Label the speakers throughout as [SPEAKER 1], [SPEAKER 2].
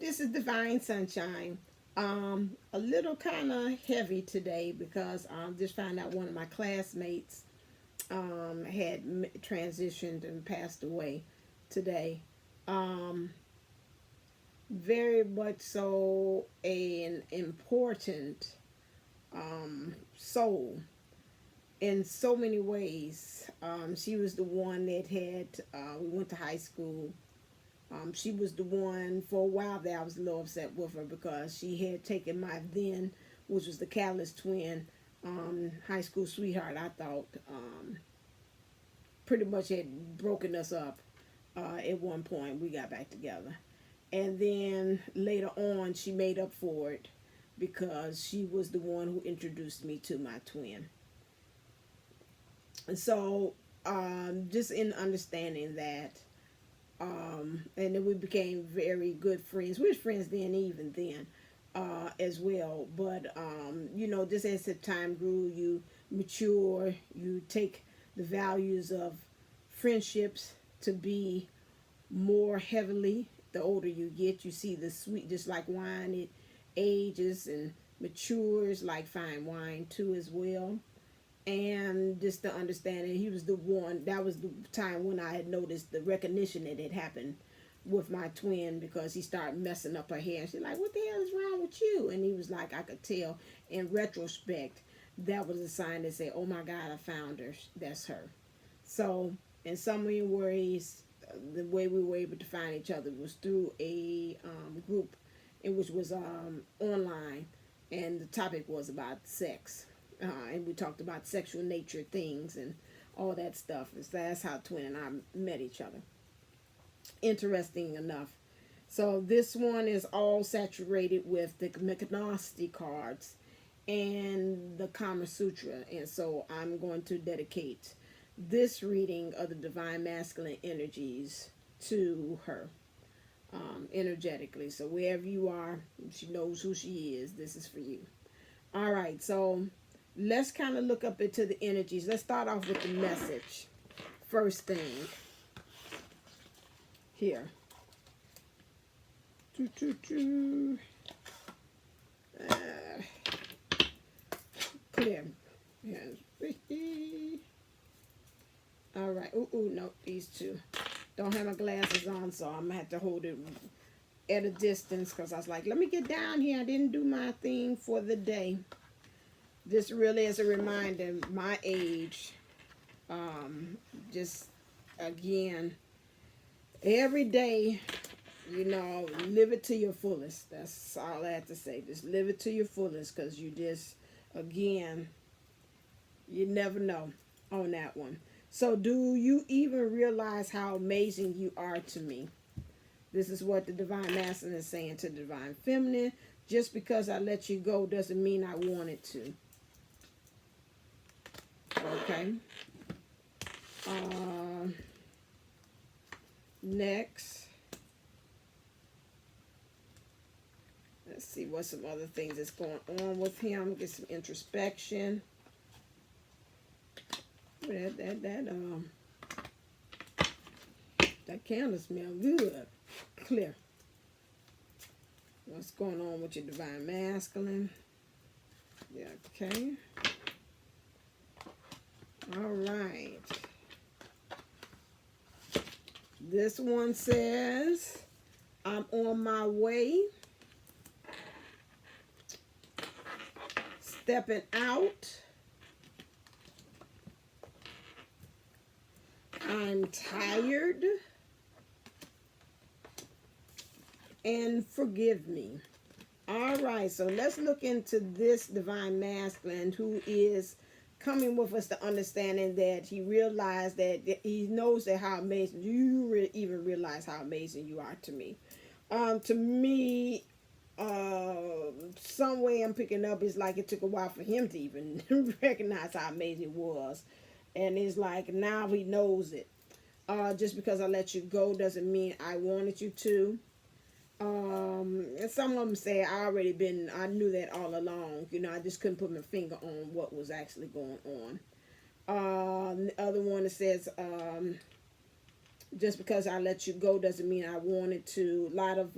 [SPEAKER 1] This is Divine Sunshine. A little kind of heavy today because I just found out one of my classmates had transitioned and passed away today. Um, Very much so an important soul in so many ways. She was the one that had, we went to high school. She was the one for a while there. I was a little upset with her because she had taken my then, which was the catalyst twin, high school sweetheart. I thought pretty much had broken us up at one point. We got back together. And then later on, she made up for it because she was the one who introduced me to my twin. And so, just in understanding that, and then we became very good friends. We were friends then, even then, as well. But just as the time grew, you mature, you take the values of friendships to be more heavily. The older you get, you see the sweet, just like wine, it ages and matures like fine wine too, as well. And just the understanding, he was the one. That was the time when I had noticed the recognition that had happened with my twin, because he started messing up her hair, and she's like, what the hell is wrong with you? And he was like, I could tell in retrospect that was a sign that said, oh my God, I found her, that's her. So in so many ways, the way we were able to find each other was through a group in which was online, and the topic was about sex. And we talked about sexual nature things and all that stuff. So that's how Twin and I met each other. Interesting enough. So this one is all saturated with the McNealy cards and the Kama Sutra. And so I'm going to dedicate this reading of the Divine Masculine energies to her energetically. So wherever you are, she knows who she is. This is for you. All right, so let's kind of look up into the energies. Let's start off with the message. First thing here. Clear. All right. No, these two. Don't have my glasses on, so I'm going to have to hold it at a distance because I was like, let me get down here. I didn't do my thing for the day. This really is a reminder, my age, just again, every day, live it to your fullest. That's all I have to say. Just live it to your fullest, because you just, again, you never know on that one. So do you even realize how amazing you are to me? This is what the Divine Masculine is saying to the Divine Feminine. Just because I let you go doesn't mean I wanted to. Okay. Next. Let's see what some other things that's going on with him. Get some introspection. That candle smells good. Clear. What's going on with your Divine Masculine? Yeah, okay. All right. This one says, I'm on my way. Stepping out. I'm tired. And forgive me. All right, so let's look into this Divine Masculine who is coming with us to understanding that he realized that he knows that how amazing you even realize how amazing you are to me. To me, some way I'm picking up is like it took a while for him to even recognize how amazing it was, and it's like now he knows it. Just because I let you go doesn't mean I wanted you to. And some of them say I knew that all along. I just couldn't put my finger on what was actually going on. The other one that says, just because I let you go doesn't mean I wanted to. A lot of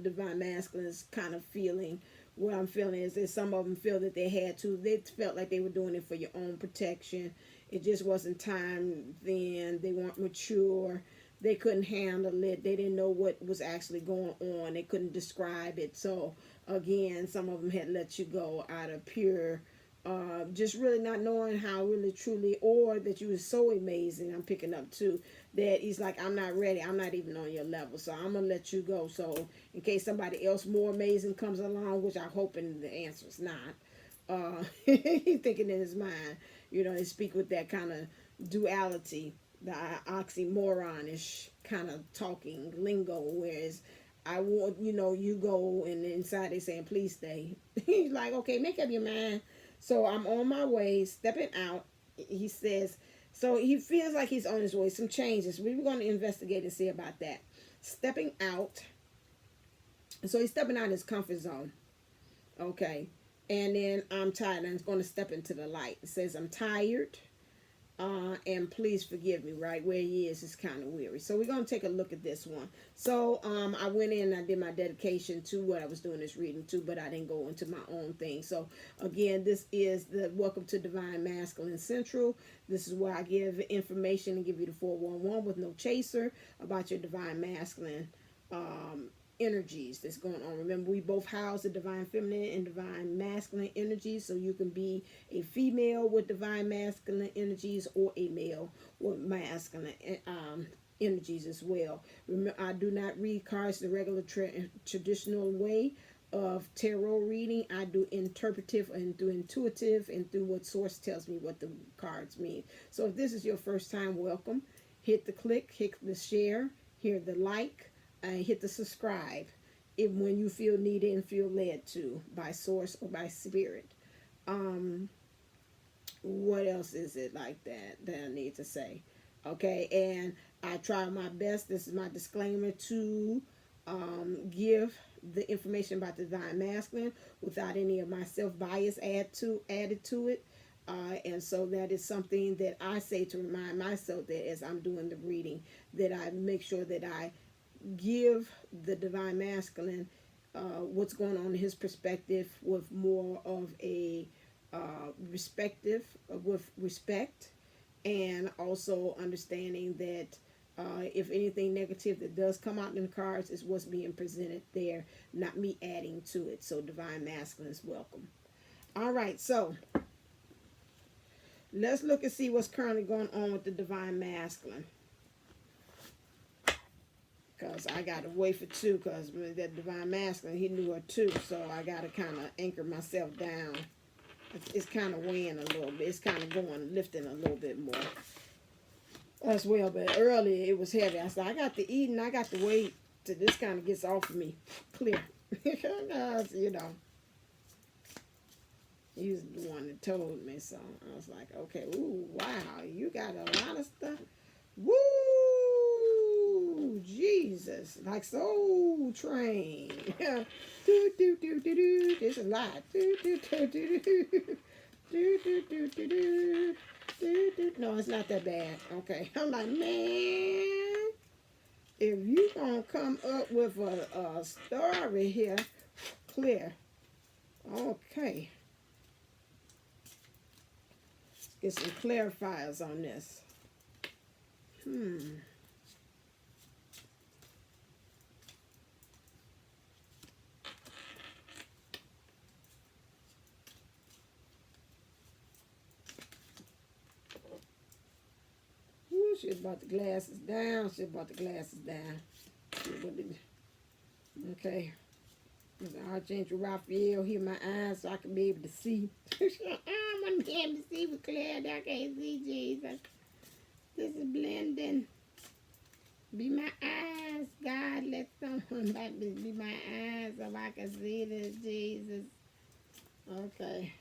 [SPEAKER 1] divine masculines kind of feeling what I'm feeling is that some of them feel that they had to. They felt like they were doing it for your own protection. It just wasn't time then. They weren't mature. They couldn't handle it. They didn't know what was actually going on. They couldn't describe it. So again, some of them had let you go out of pure just really not knowing how really truly, or that you were so amazing. I'm picking up too that he's like, I'm not ready, I'm not even on your level, so I'm gonna let you go. So in case somebody else more amazing comes along, which I hope, and the answer is not, he's thinking in his mind, you know, they speak with that kind of duality, the oxymoronish kind of talking lingo, whereas I want, you know, you go, and inside they saying please stay. He's like, okay, make up your mind. So I'm on my way, stepping out. He says, so he feels like he's on his way. Some changes. We were going to investigate and see about that. Stepping out. So he's stepping out of his comfort zone. Okay. And then I'm tired. I'm going to step into the light. It says, I'm tired. And please forgive me. Right where he is kind of weary. So we're going to take a look at this one. So I went in and I did my dedication to what I was doing this reading to, but I didn't go into my own thing. So again, this is the Welcome to Divine Masculine Central. This is where I give information and give you the 411 with no chaser about your Divine Masculine energies that's going on. Remember, we both house the divine feminine and divine masculine energies, so you can be a female with divine masculine energies or a male with masculine energies as well. Remember, I do not read cards the regular traditional way of tarot reading. I do interpretive and do intuitive and through what source tells me what the cards mean. So if this is your first time, welcome. Hit the click, hit the share, hit the like, hit the subscribe if when you feel needed and feel led to by source or by spirit. What else is it like that I need to say? Okay, and I try my best. This is my disclaimer to give the information about the divine masculine without any of my self-bias added to it. And so that is something that I say to remind myself that as I'm doing the reading, that I make sure that I give the divine masculine what's going on in his perspective with more of a with respect, and also understanding that if anything negative that does come out in the cards is what's being presented there, not me adding to it. So divine masculine is welcome. All right, so let's look and see what's currently going on with the divine masculine. Because I got to wait for two, because that divine masculine, he knew her too. So I got to kind of anchor myself down. It's kind of weighing a little bit. It's kind of lifting a little bit more as well. But earlier it was heavy. I said, I got to eat and I got to wait till this kind of gets off of me. Clear. You know. He was the one that told me. So I was like, okay, ooh, wow, you got a lot of stuff. Woo! Jesus, like Soul Train. do do do do do. There's a lot. Do do do do do do do do do do do. No, it's not that bad. Okay, I'm like, man, if you gonna come up with a story here, clear. Okay, let's get some clarifiers on this. She brought the glasses down. Okay. Archangel Raphael, hear my eyes so I can be able to see. I want to be able to see with clarity. I can't see Jesus. This is blending. Be my eyes, God. Let someone like this be my eyes so I can see this, Jesus. Okay.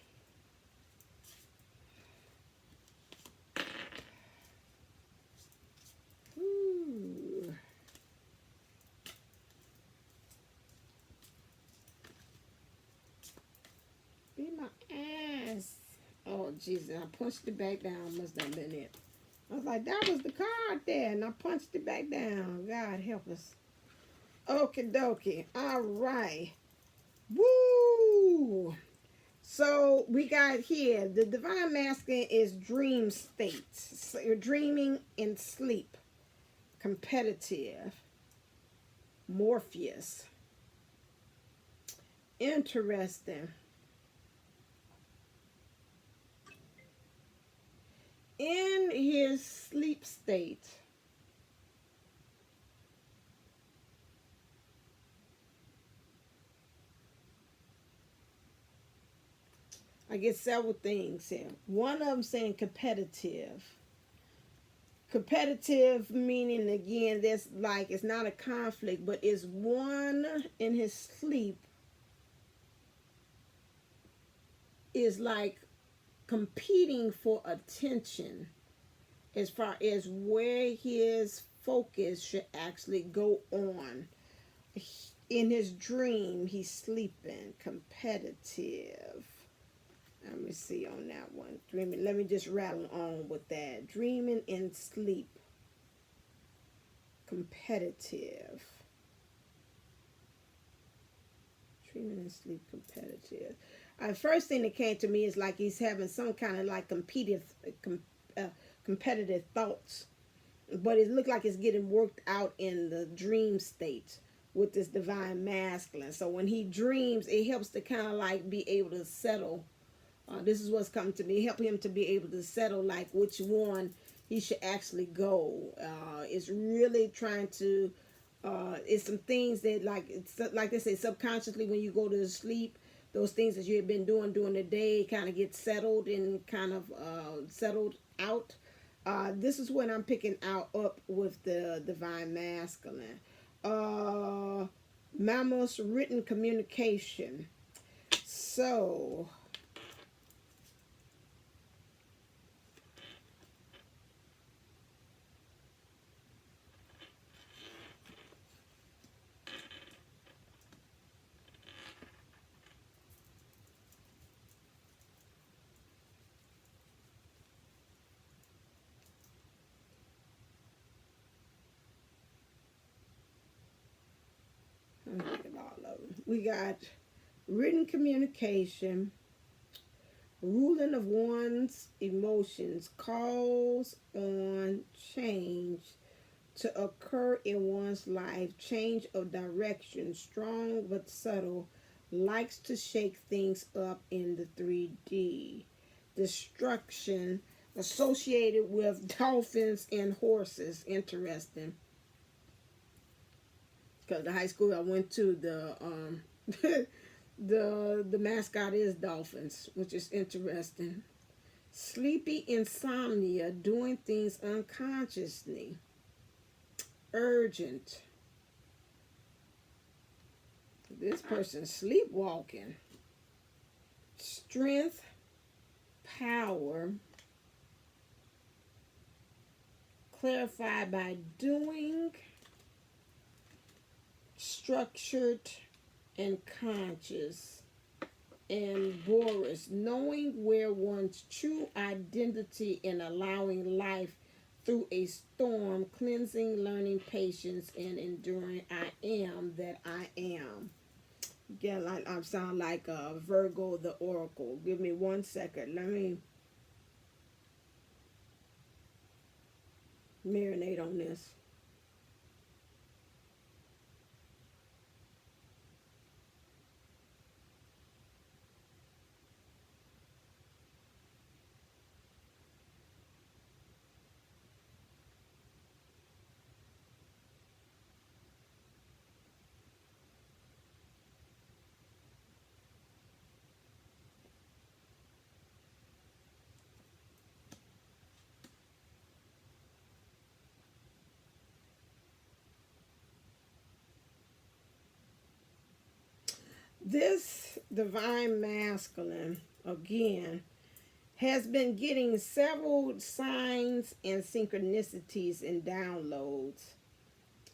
[SPEAKER 1] Be my ass. Oh, Jesus. I punched it back down. Must have been it. I was like, that was the card there, and I punched it back down. God help us. Okie dokie. All right. Woo! So we got here, the divine masculine is dream states. So you're dreaming in sleep. Competitive. Morpheus. Interesting. In his sleep state, I get several things here. One of them saying competitive. Competitive meaning, again, there's like, it's not a conflict, but it's one in his sleep is like competing for attention as far as where his focus should actually go on. In his dream, he's sleeping. Competitive. Let me see on that one. Dreaming. Let me just rattle on with that. Dreaming in sleep. Competitive. Dreaming in sleep. Competitive. First thing that came to me is like he's having some kind of like competitive thoughts, but it looked like it's getting worked out in the dream state with this divine masculine. So when he dreams, it helps to kind of like be able to settle. This is what's coming to me. Help him to be able to settle like which one he should actually go. It's really trying to. It's some things that like they say subconsciously when you go to sleep. Those things that you have been doing during the day kind of get settled and kind of settled out. This is what I'm picking up with the divine masculine. Mammals written communication. So we got written communication, ruling of one's emotions calls on change to occur in one's life, change of direction, strong but subtle, likes to shake things up in the 3D. Destruction associated with dolphins and horses. Interesting. Because the high school I went to, the mascot is dolphins, which is interesting. Sleepy insomnia, doing things unconsciously. Urgent. This person's sleepwalking. Strength, power. Clarified by doing. Structured and conscious. And Boris, knowing where one's true identity and allowing life through a storm, cleansing, learning patience, and enduring. I am that I am. Yeah, like I sound like Virgo the Oracle. Give me 1 second. Let me marinate on this. This divine masculine, again, has been getting several signs and synchronicities and downloads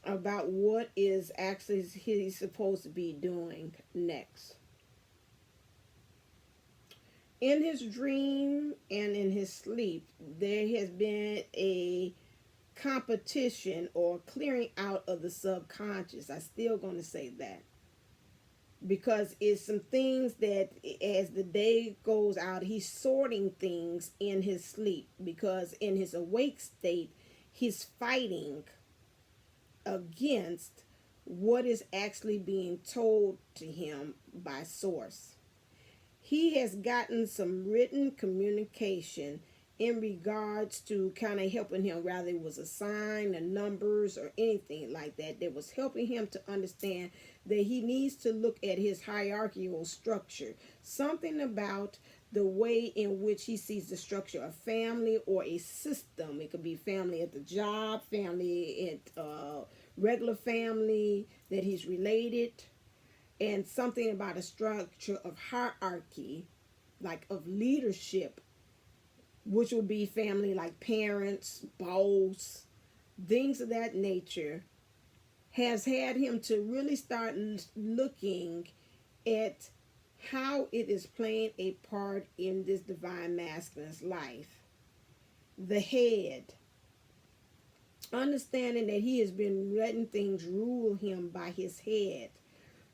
[SPEAKER 1] about what is actually he's supposed to be doing next. In his dream and in his sleep, there has been a competition or clearing out of the subconscious. I'm still going to say that because it's some things that as the day goes out, he's sorting things in his sleep, because in his awake state, he's fighting against what is actually being told to him by source. He has gotten some written communication in regards to kind of helping him, rather it was a sign, the numbers, or anything like that, that was helping him to understand that he needs to look at his hierarchical structure. Something about the way in which he sees the structure of family or a system. It could be family at the job, family at regular family that he's related, and something about a structure of hierarchy, like of leadership, which would be family like parents, boss, things of that nature, has had him to really start looking at how it is playing a part in this divine masculine's life. The head, understanding that he has been letting things rule him by his head,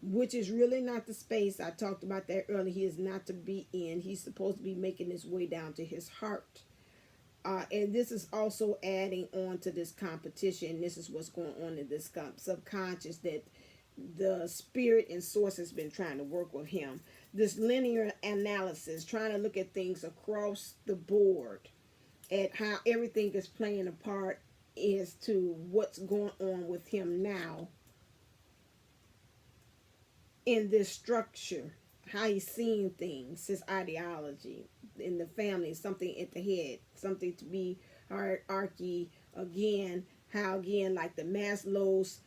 [SPEAKER 1] which is really not the space. I talked about that earlier. He is not to be in. He's supposed to be making his way down to his heart. And this is also adding on to this competition. This is what's going on in this subconscious that the spirit and source has been trying to work with him. This linear analysis, trying to look at things across the board, at how everything is playing a part as to what's going on with him now in this structure, how he's seeing things, his ideology in the family, something at the head, something to be hierarchy again. How again, like the Maslow's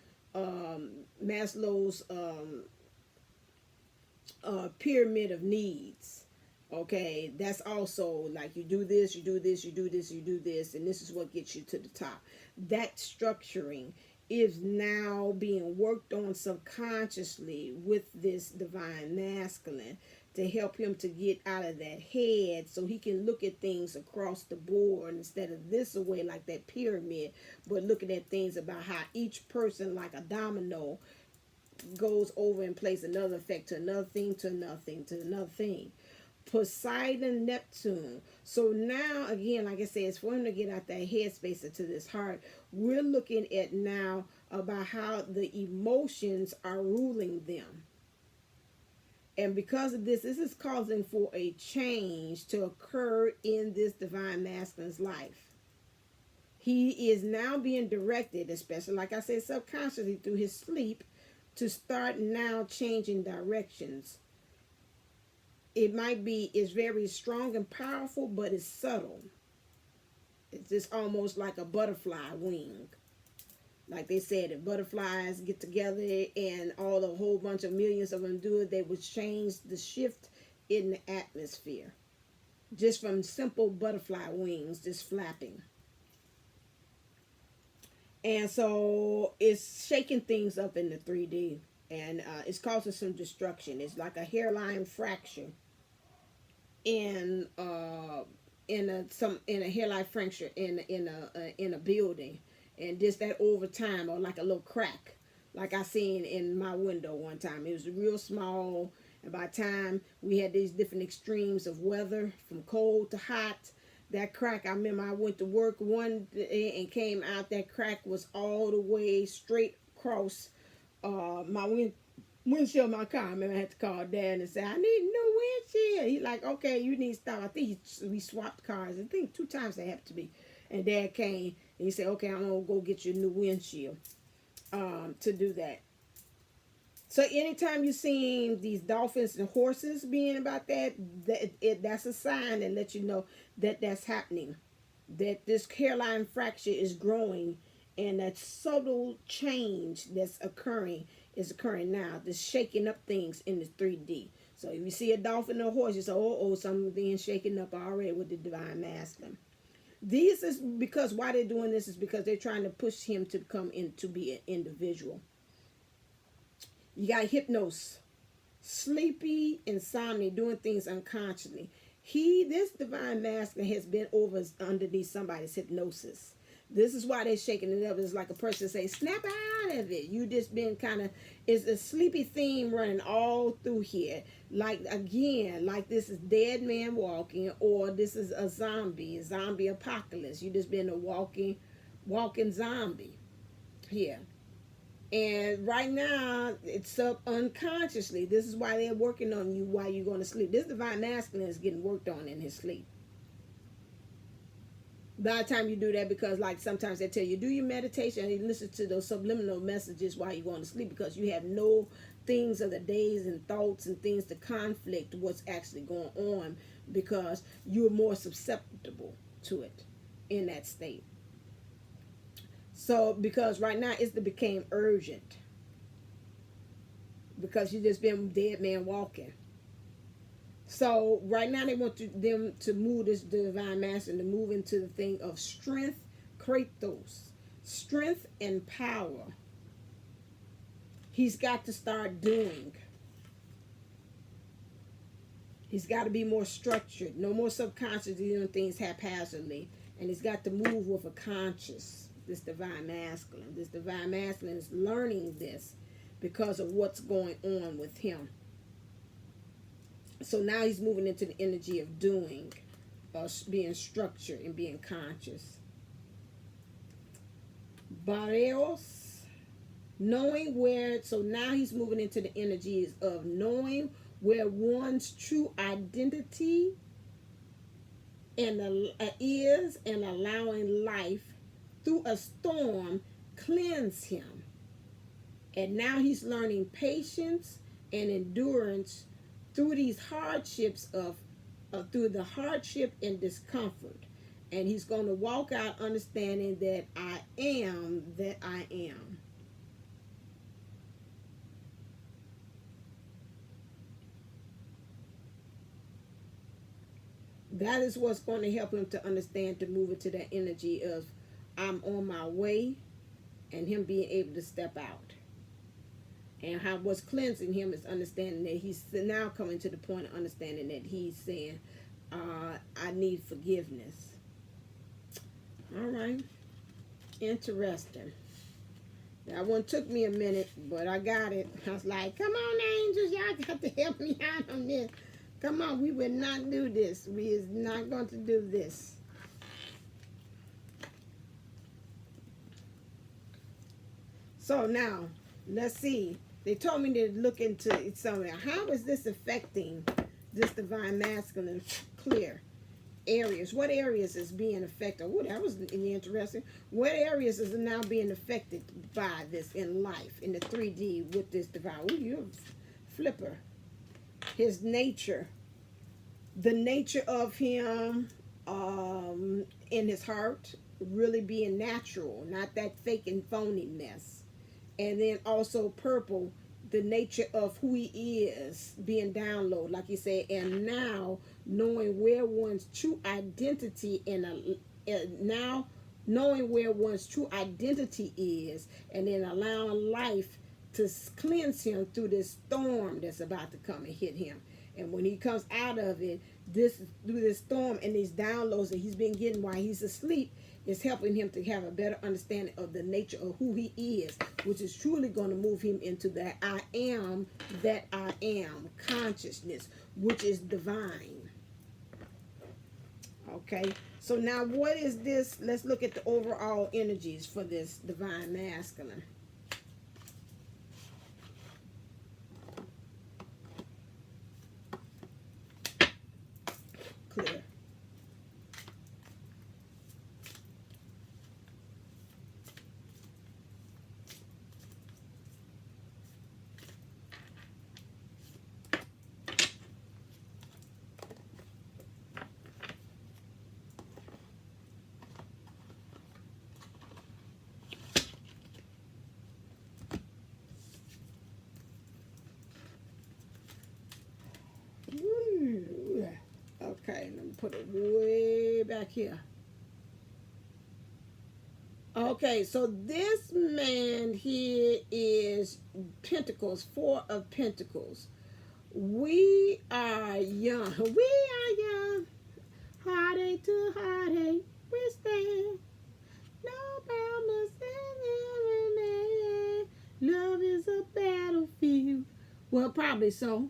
[SPEAKER 1] pyramid of needs. Okay, that's also like you do this, you do this, you do this, you do this, and this is what gets you to the top. That structuring is now being worked on subconsciously with this divine masculine to help him to get out of that head, so he can look at things across the board instead of this away like that pyramid, but looking at things about how each person, like a domino, goes over and plays another effect to another thing, to another thing, to another thing. Poseidon, Neptune. So now again, like I said, it's for him to get out that headspace into this heart. We're looking at now about how the emotions are ruling them. And because of this is causing for a change to occur in this divine masculine's life. He is now being directed, especially like I said, subconsciously through his sleep, to start now changing directions. It might be, it's very strong and powerful, but it's subtle. It's just almost like a butterfly wing. Like they said, if butterflies get together and all a whole bunch of millions of them do it, they would change the shift in the atmosphere. Just from simple butterfly wings, just flapping. And so it's shaking things up in the 3D. And it's causing some destruction. It's like a hairline fracture in a hairline fracture in a building, and just that over time, or like a little crack, like I seen in my window one time. It was real small, and by the time we had these different extremes of weather, from cold to hot, that crack, I remember I went to work one day and came out, that crack was all the way straight across my windshield of my car. I remember I had to call Dad and say, I need a new windshield. He's like, okay, you need to stop. I think we swapped cars. I think 2 times that happened to me. And Dad came and he said, okay, I'm going to go get you a new windshield to do that. So anytime you're seeing these dolphins and horses being about that's a sign that lets you know that that's happening. That this hairline fracture is growing, and that subtle change that's occurring is occurring now. This shaking up things in the 3D. So if you see a dolphin or a horse, you say, oh, something being shaken up already with the divine masculine. These is because why they're doing this is because they're trying to push him to come in to be an individual. You got hypnosis, sleepy insomnia, doing things unconsciously. This divine masculine has been over underneath somebody's hypnosis. This is why they're shaking it up. It's like a person say, snap out of it. You just been kind of, it's a sleepy theme running all through here. Like, again, like this is dead man walking, or this is a zombie apocalypse. You just been a walking zombie here. And right now, it's up unconsciously. This is why they're working on you while you're going to sleep. This divine masculine is getting worked on in his sleep. By the time you do that, because like sometimes they tell you, do your meditation and you listen to those subliminal messages while you're going to sleep, because you have no things of the days and thoughts and things to conflict what's actually going on, because you're more susceptible to it in that state. So, because right now it became urgent. Because you just been dead man walking. So, right now they want them to move this divine masculine to move into the thing of strength, kratos, strength and power. He's got to start doing. He's got to be more structured. No more subconsciously doing things haphazardly. And he's got to move with a conscious. This divine masculine. This divine masculine is learning this because of what's going on with him. So now he's moving into the energy of doing, being structured and being conscious. Barrios, knowing where, so now he's moving into the energies of knowing where one's true identity and is, and allowing life through a storm cleanse him. And now he's learning patience and endurance through these hardships through the hardship and discomfort. And he's going to walk out understanding that I am that I am. That is what's going to help him to understand, to move into that energy of I'm on my way, and him being able to step out. And how what's cleansing him is understanding that he's now coming to the point of understanding that he's saying, I need forgiveness. All right. Interesting. That one took me a minute, but I got it. I was like, come on, angels, y'all got to help me out on this. Come on, we will not do this. We is not going to do this. So now, let's see. They told me to look into it somewhere. How is this affecting this divine masculine clear areas? What areas is being affected? Oh, that was interesting. What areas is now being affected by this in life, in the 3D with this divine? Oh, you're a flipper. His nature. The nature of him in his heart really being natural, not that fake and phony mess. And then also purple, the nature of who he is being downloaded, like you said, and now knowing where one's true identity now knowing where one's true identity is, and then allowing life to cleanse him through this storm that's about to come and hit him. And when he comes out of it, through this storm and these downloads that he's been getting while he's asleep, is helping him to have a better understanding of the nature of who he is, which is truly going to move him into that I am consciousness, which is divine. Okay, so now what is this? Let's look at the overall energies for this divine masculine. Clear. Okay, let me put it way back here. Okay, so this man here is Pentacles, 4 of Pentacles. We are young. We are young. Heartache to heartache. We stand. No boundless in love is a battlefield. Well, probably so.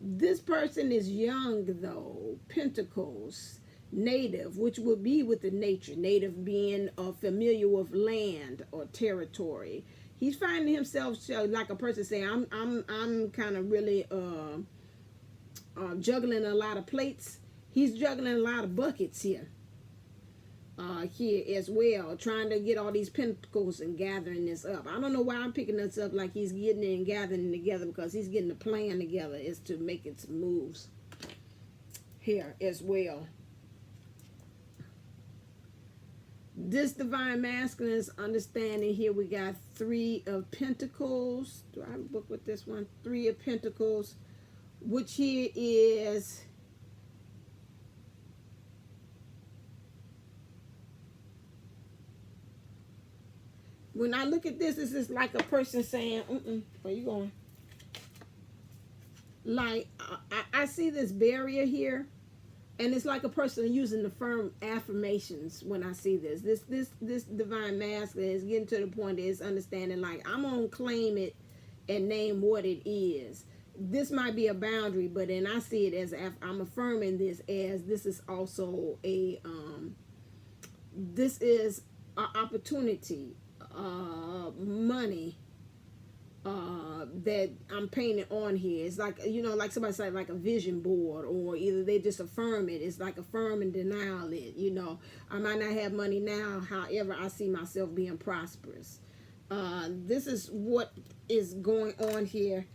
[SPEAKER 1] This person is young, though. Pentacles. Native, which would be with the nature. Native being familiar with land or territory. He's finding himself like a person saying, I'm kind of really juggling a lot of plates. He's juggling a lot of buckets here. Here as well, trying to get all these pentacles and gathering this up. I don't know why I'm picking this up like he's getting it and gathering it together, because he's getting a plan together is to make its moves here as well. This divine masculine is understanding here. We got 3 of Pentacles. Do I book with this one? 3 of Pentacles, which here is when I look at this, this is like a person saying, where you going? Like, I see this barrier here, and it's like a person using the firm affirmations when I see this. This divine masculine is getting to the point that it's understanding, like, I'm going to claim it and name what it is. This might be a boundary, but then I see it as I'm affirming this as this is also a, this is an opportunity. Money that I'm painting on here. It's like, you know, like somebody said, like a vision board, or either they just affirm it. It's like affirm and denial it. You know, I might not have money now, however, I see myself being prosperous. This is what is going on here.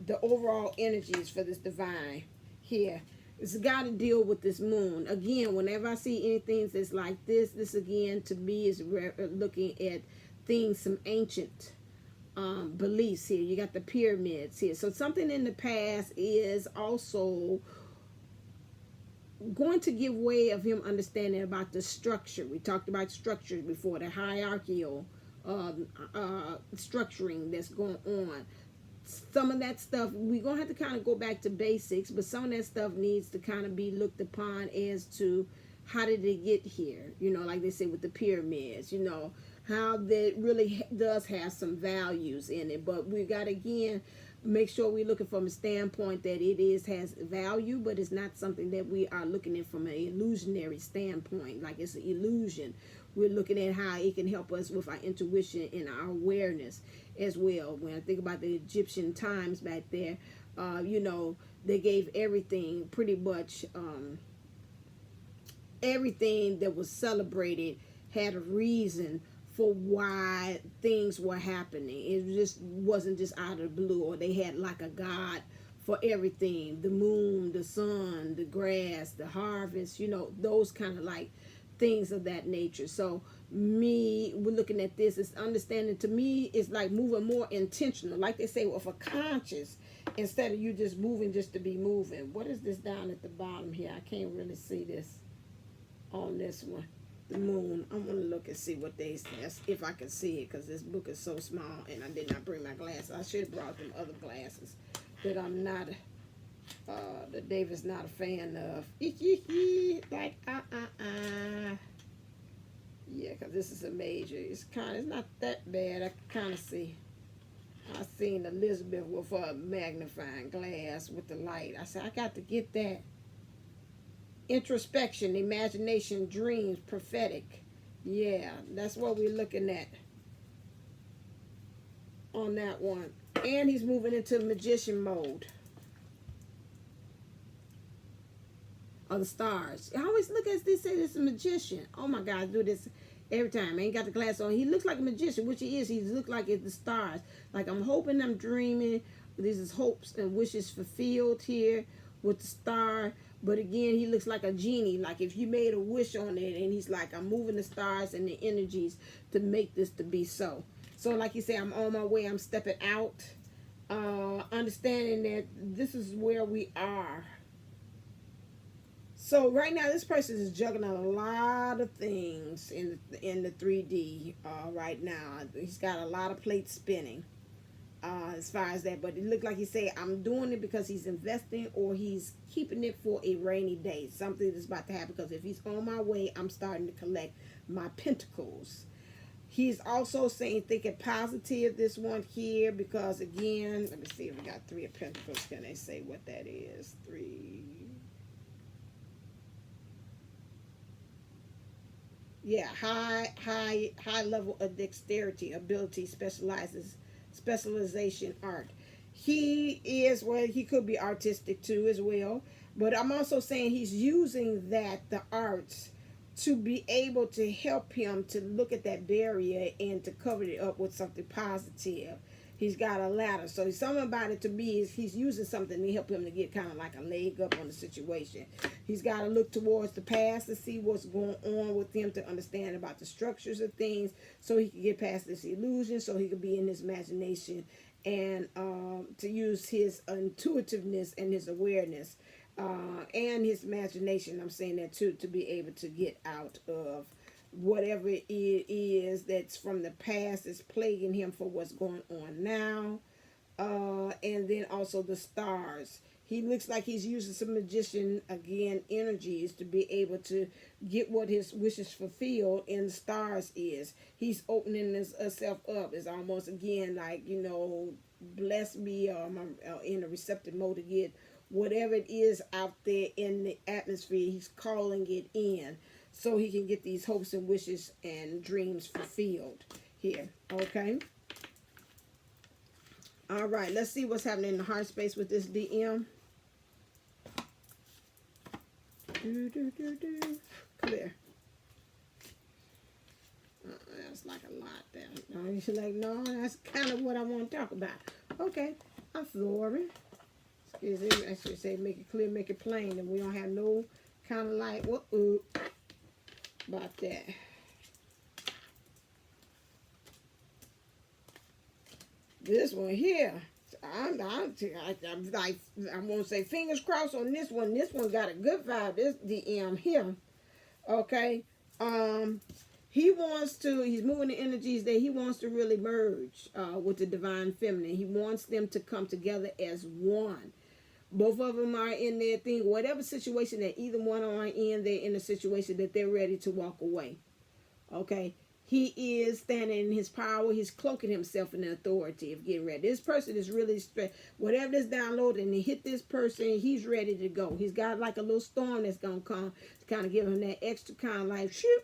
[SPEAKER 1] The overall energies for this divine here. It's got to deal with this moon. Again, whenever I see anything that's like this again to me is looking at things, some ancient beliefs here. You got the pyramids here. So something in the past is also going to give way of him understanding about the structure. We talked about structures before, the hierarchical structuring that's going on. Some of that stuff, we're going to have to kind of go back to basics, but some of that stuff needs to kind of be looked upon as to how did it get here? You know, like they say with the pyramids, you know, how that really does have some values in it. But we got to, again, make sure we're looking from a standpoint that it has value, but it's not something that we are looking at from an illusionary standpoint, like it's an illusion. We're looking at how it can help us with our intuition and our awareness as well. When I think about the Egyptian times back there, you know, they gave everything, pretty much everything that was celebrated had a reason for why things were happening. It just wasn't just out of the blue, or they had like a god for everything. The moon, the sun, the grass, the harvest, you know, those kind of like things of that nature. So we're looking at this, it's understanding, to me, it's like moving more intentional, like they say, with a conscious, instead of you just moving just to be moving. What is this down at the bottom here? I can't really see this on this one. The moon. I'm going to look and see what they say, if I can see it, because this book is so small and I did not bring my glasses. I should have brought them other glasses that I'm not, that David's not a fan of. Like, yeah, because this is a major. It's not that bad. I can kind of see. I seen Elizabeth with her magnifying glass with the light. I said, I got to get that. Introspection, imagination, dreams, prophetic. Yeah, that's what we're looking at on that one. And he's moving into magician mode. Of the stars. I always look at this, say it's a magician. Oh my God, I do this every time. I ain't got the glass on. He looks like a magician, which he is. He looks like it's the stars. Like I'm hoping, I'm dreaming. These is hopes and wishes fulfilled here with the star. But again, he looks like a genie. Like if you made a wish on it, and he's like, I'm moving the stars and the energies to make this to be so. So like you say, I'm on my way. I'm stepping out. Understanding that this is where we are. So right now, this person is juggling a lot of things in the 3D right now. He's got a lot of plates spinning. as far as that. But it looked like he said, I'm doing it because he's investing, or he's keeping it for a rainy day. Something that's about to happen, because if he's on my way, I'm starting to collect my pentacles. He's also saying thinking positive, this one here, because again, let me see if we got 3 of Pentacles. Can they say what that is? 3. Yeah, high level of dexterity, ability, specialization, art. He is, well, he could be artistic too as well. But I'm also saying he's using the arts, to be able to help him to look at that barrier and to cover it up with something positive. He's got a ladder. So something about it to me is he's using something to help him to get kind of like a leg up on the situation. He's got to look towards the past to see what's going on with him, to understand about the structures of things, so he can get past this illusion, so he can be in his imagination, and to use his intuitiveness and his awareness and his imagination. I'm saying that too, to be able to get out of whatever it is that's from the past that's plaguing him for what's going on now. And then also the stars. He looks like he's using some magician, again, energies to be able to get what his wishes fulfilled. And the stars is, he's opening himself up. It's almost, again, like, you know, bless me, or I'm in a receptive mode to get whatever it is out there in the atmosphere. He's calling it in, so he can get these hopes and wishes and dreams fulfilled here. Okay. All right. Let's see what's happening in the heart space with this DM. Clear. That's like a lot there. No, you're like, no, that's kind of what I want to talk about. Okay. I'm flooring. Excuse me. I should say make it clear, make it plain, and we don't have no kind of like, about that. This one here, I'm like, I'm gonna say fingers crossed on this one. This one got a good vibe. This DM here, okay. He's moving the energies that he wants to really merge with the divine feminine. He wants them to come together as one. Both of them are in their thing. Whatever situation that either one are in, they're in a situation that they're ready to walk away. Okay? He is standing in his power. He's cloaking himself in the authority of getting ready. This person is really stressed. Whatever this download and he hit this person, he's ready to go. He's got like a little storm that's going to come to kind of give him that extra kind of like, shoot,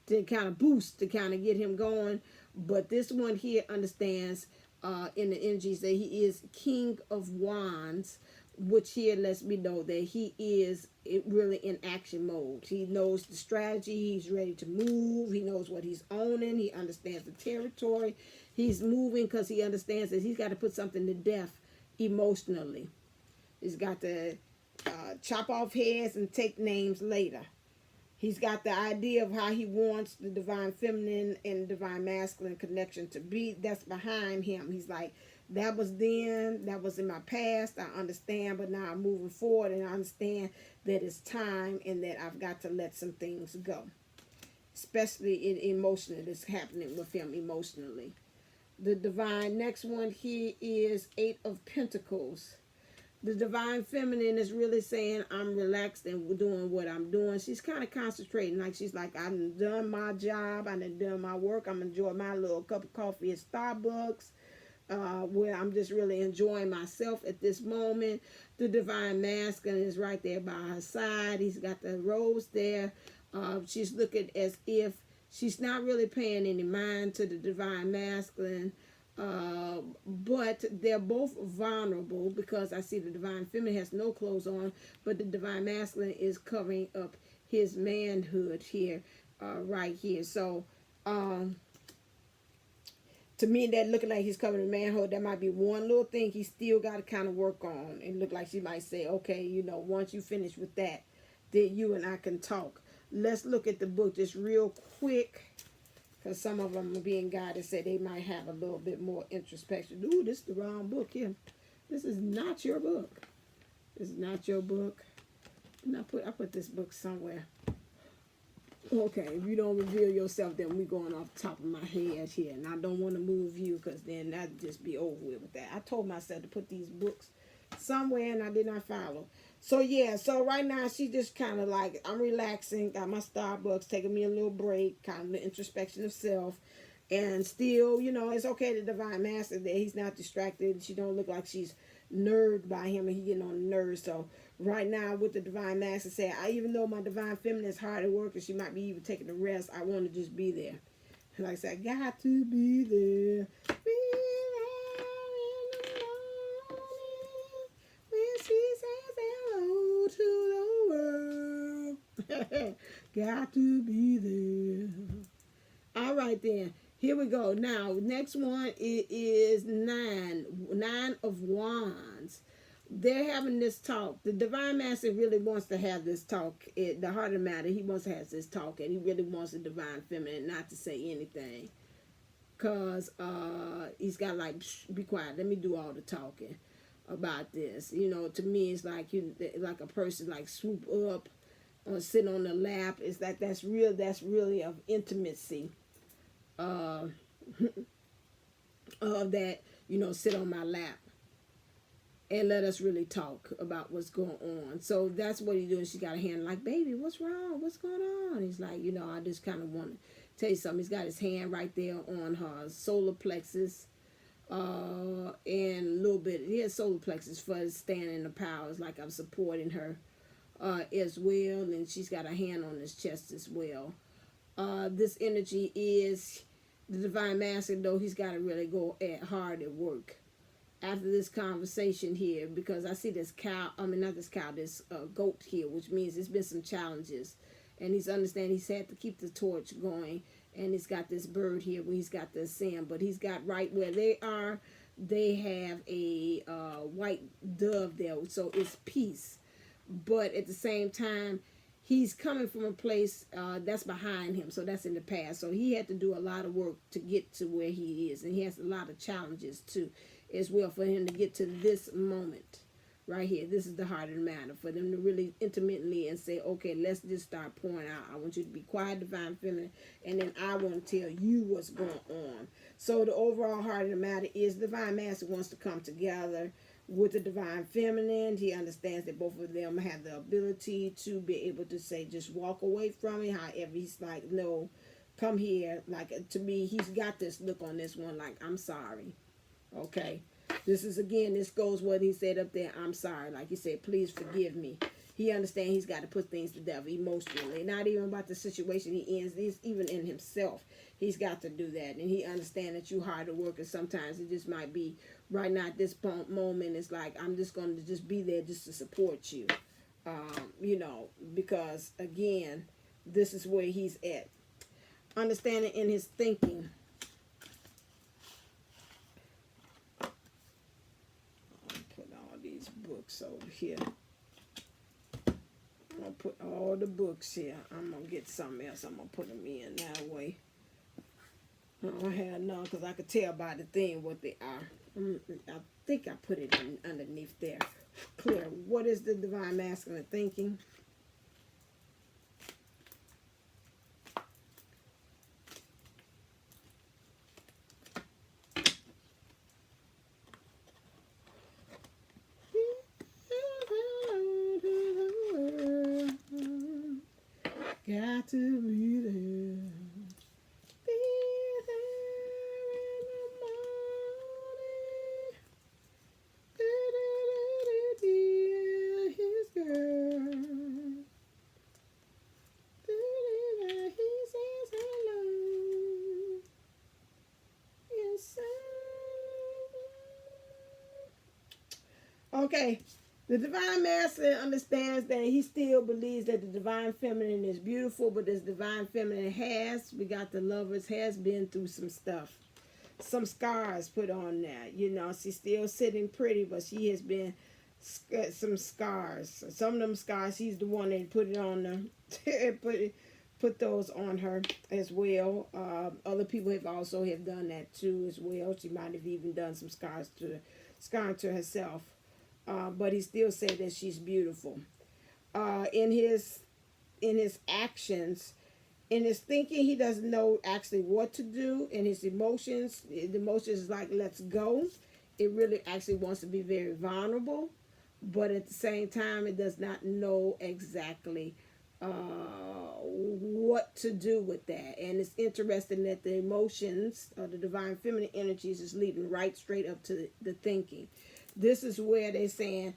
[SPEAKER 1] to kind of boost, to kind of get him going. But this one here understands in the energies that he is King of Wands, which here lets me know that he is really in action mode. He knows the strategy. He's ready to move. He knows what he's owning. He understands the territory. He's moving because he understands that he's got to put something to death emotionally. He's got to chop off heads and take names later. He's got the idea of how he wants the divine feminine and divine masculine connection to be. That's behind him. He's like, that was then, that was in my past, I understand, but now I'm moving forward, and I understand that it's time and that I've got to let some things go. Especially in emotionally, that's happening with him emotionally. The divine, next one here is 8 of Pentacles. The divine feminine is really saying, I'm relaxed and doing what I'm doing. She's kind of concentrating. Like, she's like, I've done my job. I've done my work. I'm enjoying my little cup of coffee at Starbucks. Where I'm just really enjoying myself at this moment. The divine masculine is right there by her side. He's got the rose there. She's looking as if she's not really paying any mind to the divine masculine. But they're both vulnerable, because I see the divine feminine has no clothes on, but the divine masculine is covering up his manhood here, right here. So, to me, that looking like he's covering manhood, that might be one little thing he still got to kind of work on. And look like she might say, okay, you know, once you finish with that, then you and I can talk. Let's look at the book just real quick, because some of them are being guided, say they might have a little bit more introspection. Ooh, this is the wrong book here. This is not your book. This is not your book. And I put this book somewhere. Okay, if you don't reveal yourself, then we're going off the top of my head here. And I don't want to move you because then that'd just be over with that. I told myself to put these books somewhere and I did not follow. So yeah, so right now she just kind of like, I'm relaxing, got my Starbucks, taking me a little break, kind of the introspection of self. And still, you know, it's okay to Divine Master that he's not distracted. She don't look like she's nerved by him and he getting on the nerves. So right now with the Divine Master say, even though my Divine Feminine is hard at work and she might be even taking a rest, I want to just be there. And like I said, I got to be there. Be there in the morning when she says hello to the world. Got to be there. All right then. Here we go. Now, next one is Nine of Wands. They're having this talk. The Divine Master really wants to have this talk. The heart of the matter, he wants to have this talk, and he really wants the Divine Feminine not to say anything. Because he's got like, be quiet, let me do all the talking about this. You know, to me, it's like like a person like swoop up or sit on the lap. It's like that's really of intimacy. Of that, you know, sit on my lap and let us really talk about what's going on. So that's what he's doing. She got a hand like, baby, what's wrong? What's going on? He's like, you know, I just kind of want to tell you something. He's got his hand right there on her solar plexus, and a little bit, he has solar plexus for standing in the power. It's like I'm supporting her as well, and she's got a hand on his chest as well. This energy is the Divine Master, though he's got to really go hard at work after this conversation here, because I see this cow, this goat here, which means there's been some challenges, and he's understanding he's had to keep the torch going, and he's got this bird here where he's got the sand, but he's got right where they are, they have a white dove there, so it's peace, but at the same time, he's coming from a place that's behind him, so that's in the past. So he had to do a lot of work to get to where he is, and he has a lot of challenges too, as well, for him to get to this moment right here. This is the heart of the matter, for them to really intimately and say, okay, let's just start pouring out. I want you to be quiet, Divine Feminine, and then I want to tell you what's going on. So the overall heart of the matter is Divine Master wants to come together with the Divine Feminine. He understands that both of them have the ability to be able to say, just walk away from it. However, he's like, no, come here. Like, to me, he's got this look on this one like, I'm sorry. Okay. This is, again, this goes what he said up there, I'm sorry. Like he said, please forgive me. He understands he's got to put things together emotionally. Not even about the situation he ends. He's even in himself. He's got to do that. And he understands that you hard to work, and sometimes it just might be right now at this moment. It's like, I'm just going to just be there just to support you. You know, because, again, this is where he's at. Understanding in his thinking. Books over here. I'm gonna put all the books here. I'm gonna get something else. I'm gonna put them in that way. I don't have none because I could tell by the thing what they are. I think I put it in underneath there. Clear. What is the Divine Masculine thinking? Got to be there. Be there in the morning. His girl. He says hello. Yes, sir. Okay. The Divine Master understands that he still believes that the Divine Feminine is beautiful, but this Divine Feminine we got the lovers, has been through some stuff. Some scars put on there. You know, she's still sitting pretty, but she has been some scars. Some of them scars, he's the one that put it on them. Put those on her as well. Other people have also have done that too as well. She might have even done some scars to herself. But he still said that she's beautiful. In his actions, In his thinking, he doesn't know actually what to do. In his emotions, the emotions is like, let's go. It really actually wants to be very vulnerable, but at the same time, it does not know exactly what to do with that. And it's interesting that the emotions or the divine feminine energies is leading right straight up to the thinking. This is where they're saying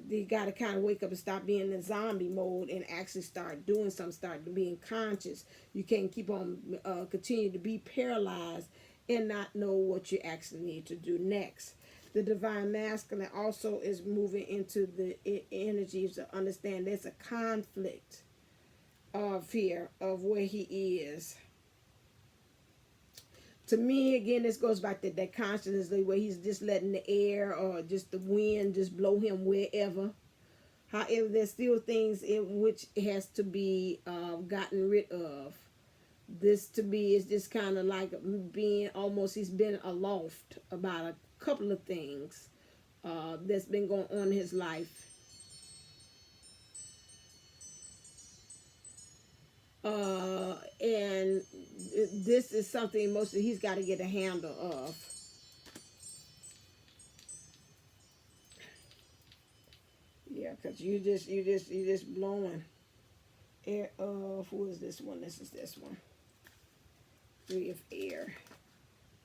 [SPEAKER 1] you got to kind of wake up and stop being in zombie mode and actually start doing something, start being conscious. You can't keep on continue to be paralyzed and not know what you actually need to do next. The divine masculine also is moving into the energies to understand there's a conflict of here of where he is. To me, again, this goes back to that consciousness where he's just letting the air or just the wind just blow him wherever. However, there's still things in which has to be gotten rid of. This to me is just kind of like being almost, he's been aloft about a couple of things that's been going on in his life. And this is something mostly he's got to get a handle of. Yeah, because you just blowing air of, who is this one? This is this one. Free of air.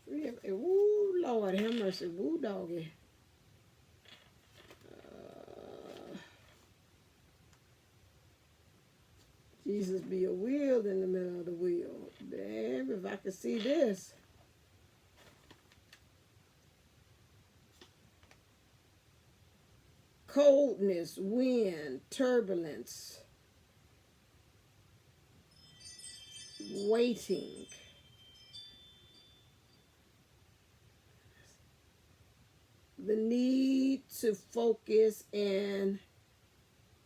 [SPEAKER 1] Free of air. Woo, Lord, have mercy. Woo, doggy. Jesus be a wheel in the middle of the wheel. Damn, if I could see this. Coldness, wind, turbulence, waiting. The need to focus and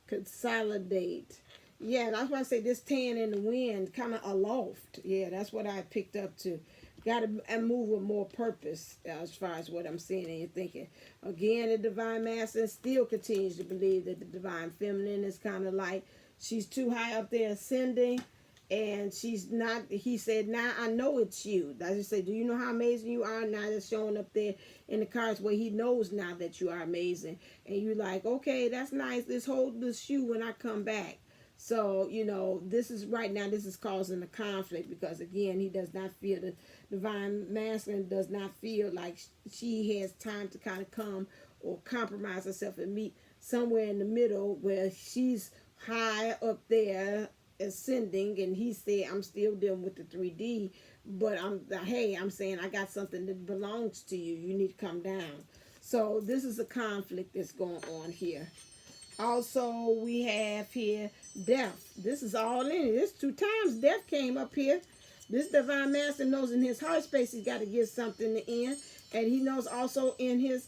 [SPEAKER 1] consolidate. Yeah, that's why I say this tan in the wind, kind of aloft. Yeah, that's what I picked up too. Got to move with more purpose as far as what I'm seeing and you're thinking. Again, the divine masculine still continues to believe that the divine feminine is kind of like she's too high up there ascending, and she's not. He said, "Now I know it's you." I just say, "Do you know how amazing you are?" Now it's showing up there in the cards where he knows now that you are amazing, and you're like, "Okay, that's nice. Let's hold this shoe when I come back." So, you know, this is right now, this is causing a conflict because, again, he does not feel, the divine masculine does not feel like she has time to kind of come or compromise herself and meet somewhere in the middle where she's high up there ascending, and he said, I'm still dealing with the 3D, but I'm saying I got something that belongs to you. You need to come down. So this is a conflict that's going on here. Also, we have here death. This is all in it. This 2 times death came up here. This divine master knows in his heart space he's got to give something to end, and he knows also in his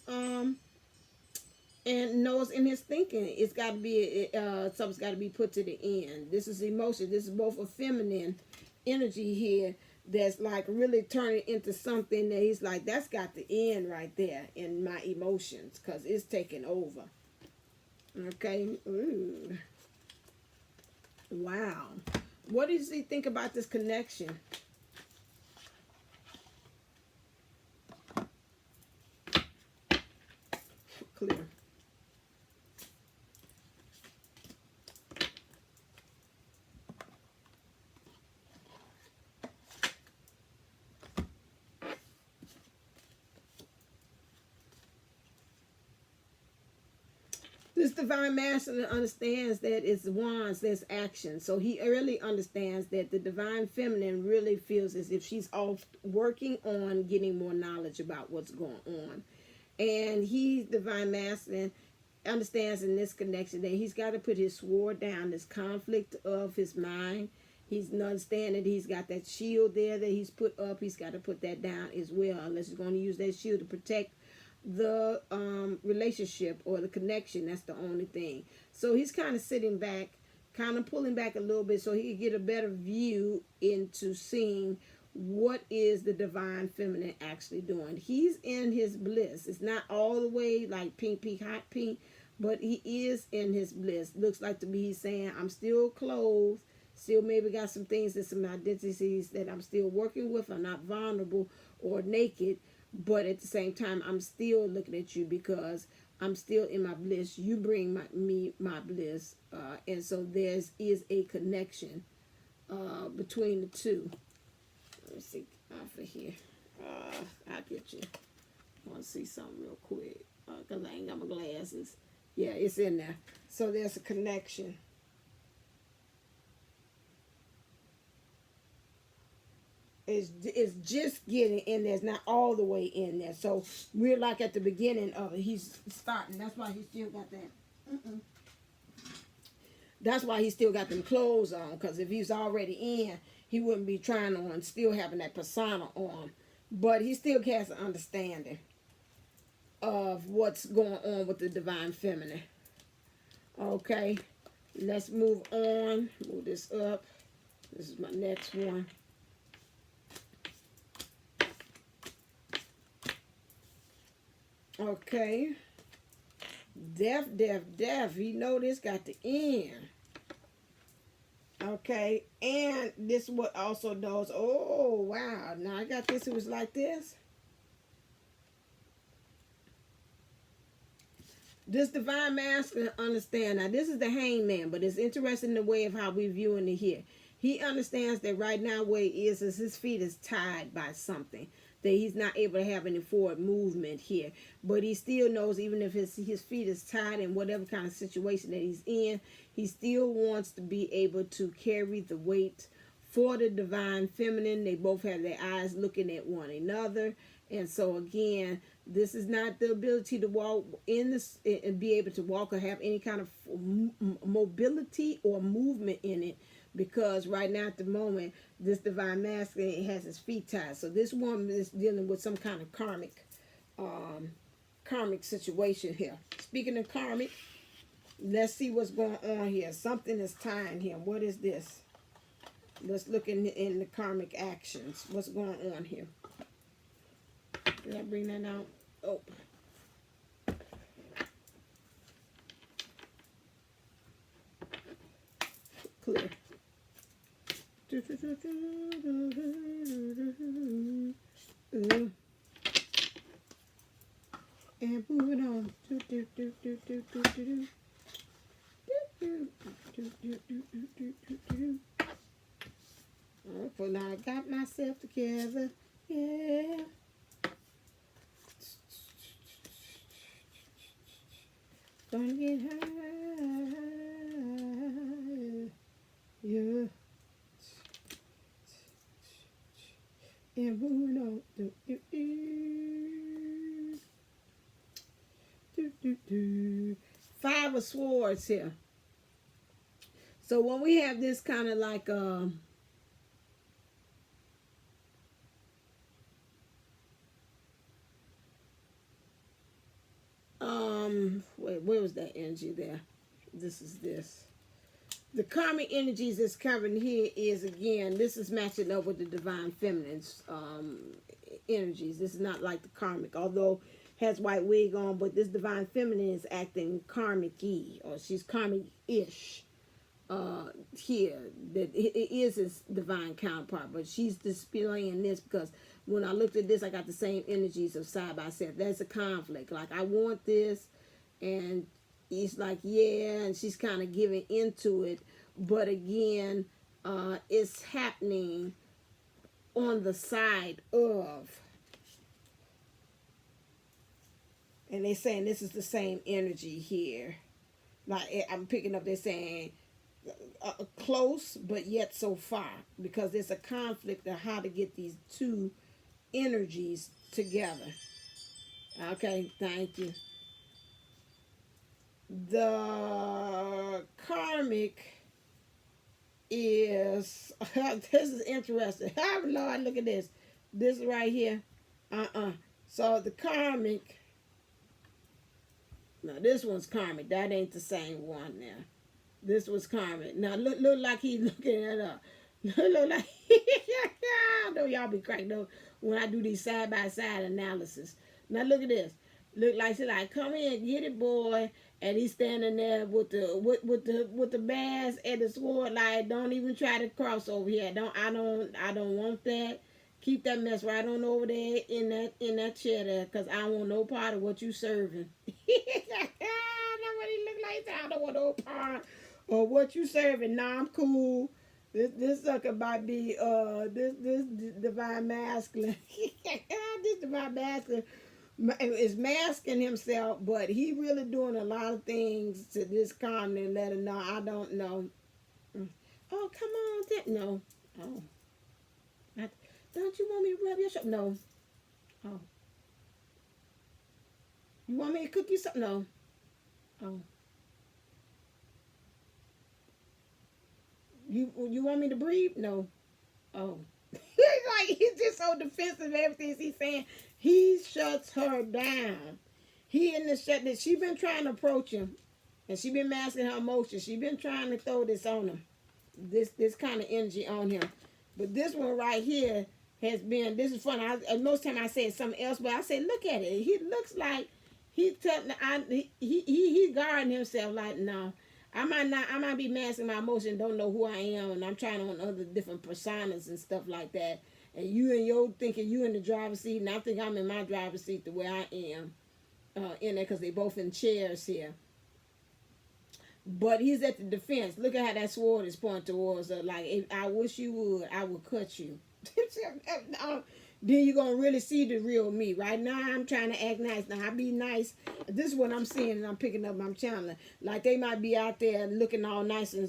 [SPEAKER 1] and knows in his thinking it's got to be something's got to be put to the end. This is emotion. This is both a feminine energy here that's like really turning into something that he's like, that's got to end right there in my emotions because it's taking over. Okay. Ooh. Wow. What does he think about this connection? Clear. This divine masculine understands that it's wands, there's action. So he really understands that the divine feminine really feels as if she's off working on getting more knowledge about what's going on. And he, divine masculine, understands in this connection that he's got to put his sword down, this conflict of his mind. He's understanding that he's got that shield there that he's put up. He's got to put that down as well, unless he's going to use that shield to protect the relationship or the connection. That's the only thing. So he's kind of sitting back, kind of pulling back a little bit so he can get a better view into seeing what is the divine feminine actually doing. He's in his bliss. It's not all the way like pink, hot pink, but he is in his bliss. Looks like to be he's saying, I'm still clothed, Still maybe got some things and some identities that I'm still working with. I'm not vulnerable or naked, but at the same time, I'm still looking at you because I'm still in my bliss. You bring my bliss, and so is a connection between the two. Let me see off of here. I'll get you. I want to see something real quick because I ain't got my glasses. Yeah, it's in there. So there's a connection. It's just getting in there. It's not all the way in there. So we're like at the beginning of it. He's starting. That's why he still got that. That's why he still got them clothes on. Because if he's already in, he wouldn't be trying on still having that persona on. But he still has an understanding of what's going on with the divine feminine. Okay. Let's move on. Move this up. This is my next one. Okay. Death. You know this got the end. Okay. And this what also does. Oh, wow. Now I got this. It was like this. This divine masculine understand. Now this is the hangman, but it's interesting in the way of how we viewing it here. He understands that right now where he is his feet is tied by something. That he's not able to have any forward movement here. But he still knows even if his feet is tied in whatever kind of situation that he's in, he still wants to be able to carry the weight for the divine feminine. They both have their eyes looking at one another. And so again, this is not the ability to walk in this and be able to walk or have any kind of mobility or movement in it. Because right now at the moment, this divine masculine has his feet tied. So this woman is dealing with some kind of karmic situation here. Speaking of karmic, let's see what's going on here. Something is tying him. What is this? Let's look in the karmic actions. What's going on here? Did I bring that out? Oh. Clear. And moving on. For now, I got myself together. Yeah. Gonna get high. Yeah. And moving on. Five of Swords here. So when we have this kind of like where was that energy there? This is this. The karmic energies that's covering here is, again, this is matching up with the divine feminine's energies. This is not like the karmic, although has white wig on, but this divine feminine is acting karmic-y, or she's karmic-ish here. That it is his divine counterpart, but she's displaying this because when I looked at this, I got the same energies of side by side. That's a conflict. Like, I want this, and he's like, yeah, and she's kind of giving into it. But again, it's happening on the side of. And they're saying this is the same energy here. Like, I'm picking up, they're saying close, but yet so far. Because there's a conflict of how to get these two energies together. Okay, thank you. The karmic is, this is interesting. Oh, Lord, look at this. This right here. So the karmic, now this one's karmic. That ain't the same one now. This was karmic. Now look like he's looking it up. Look like, I know y'all be cracked up when I do these side-by-side analysis. Now look at this. Look like she like, come in, get it, boy. And he's standing there with the bass and the sword, like, don't even try to cross over here. I don't want that. Keep that mess right on over there in that chair there, cause I don't want no part of what you serving. That's what he look like. I don't want no part of what you serving. Nah, I'm cool. This sucker might be this divine masculine. This divine masculine is masking himself, but he really doing a lot of things to this continent. Let him know I don't know. Oh, come on, no. Oh, don't you want me to rub your shoulder? No. Oh, you want me to cook you something? No. Oh, you want me to breathe? No. Oh. He's just so defensive of everything he's saying. He shuts her down. He in the shut that she been trying to approach him, and she been masking her emotions. She been trying to throw this on him, this kind of energy on him. But this one right here has been. This is fun. Most time I say something else, but I say look at it. He looks like he's guarding himself. Like no. I might be masking my emotion, don't know who I am, and I'm trying on other different personas and stuff like that. And you thinking you in the driver's seat, and I think I'm in my driver's seat the way I am in there, because they both in chairs here. But he's at the defense. Look at how that sword is pointing towards her. Like, if I wish you would, I would cut you. Then you're going to really see the real me. Right now, I'm trying to act nice. Now, I be nice. This is what I'm seeing, and I'm picking up, I'm channeling. Like, they might be out there looking all nice and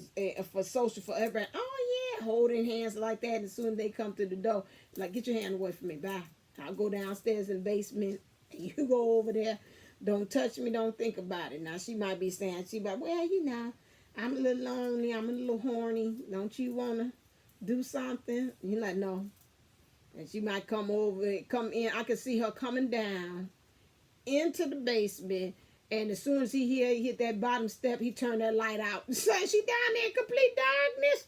[SPEAKER 1] for social for everybody. Oh, yeah, holding hands like that. And as soon as they come through the door, like, get your hand away from me. Bye. I'll go downstairs in the basement, and you go over there. Don't touch me. Don't think about it. Now, she might be saying, well, I'm a little lonely. I'm a little horny. Don't you want to do something? You're like, no. And she might come in. I can see her coming down into the basement. And as soon as he hit that bottom step, he turned that light out. So she down there in complete darkness.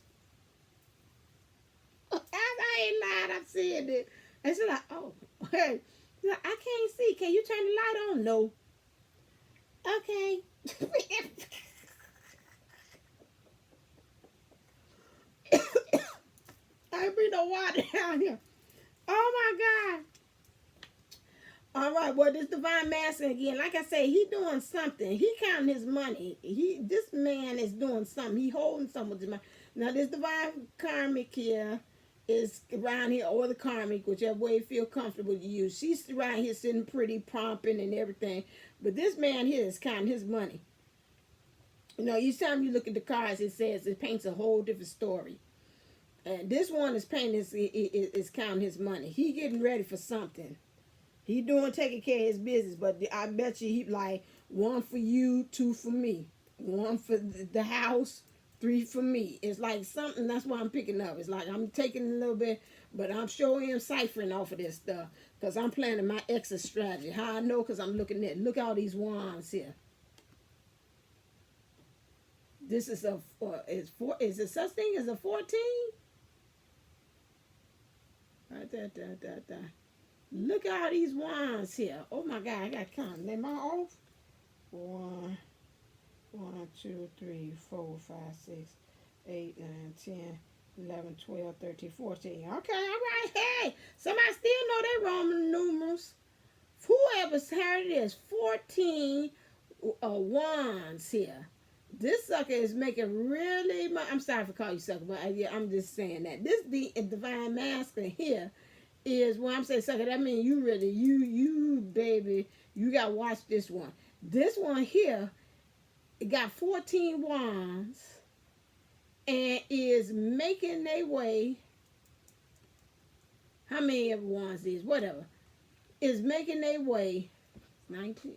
[SPEAKER 1] I ain't lied. I said it. And she's like, oh, hey. Like, I can't see. Can you turn the light on? No. Okay. I bring no water down here. Oh my God. All right, well, this divine masculine again, like I say, he doing something. He counting his money. This man is doing something. He holding something with his money. Now, this divine karmic here is around here, or the karmic, whichever way you feel comfortable to use. She's around here sitting pretty, pumping and everything. But this man here is counting his money. You know, each time you look at the cards, it paints a whole different story. And this one is painting is counting his money. He getting ready for something. He taking care of his business, but I bet you he like 1 for you, 2 for me, 1 for the house, 3 for me. It's like something. That's why I'm picking up. It's like I'm taking a little bit, but I'm showing him ciphering off of this stuff because I'm planning my exit strategy. How I know? Because I'm looking at all these wands here. This is is it such thing as a 14? Right there. Look at all these wands here. Oh my God, I got to count. Am I off? 1, 2, 3, 4, 5, 6, 8, 9, 10, 11, 12, 13, 14. Okay, all right. Hey, somebody still know their Roman numerals. Whoever heard this, 14 wands here. This sucker is making really much. I'm sorry for calling you sucker, but I'm just saying that. This the divine masculine here is when I'm saying sucker, that means you really, you baby, you got to watch this one. This one here, it got 14 wands and is making their way. How many of wands is? Whatever. Is making their way, 19,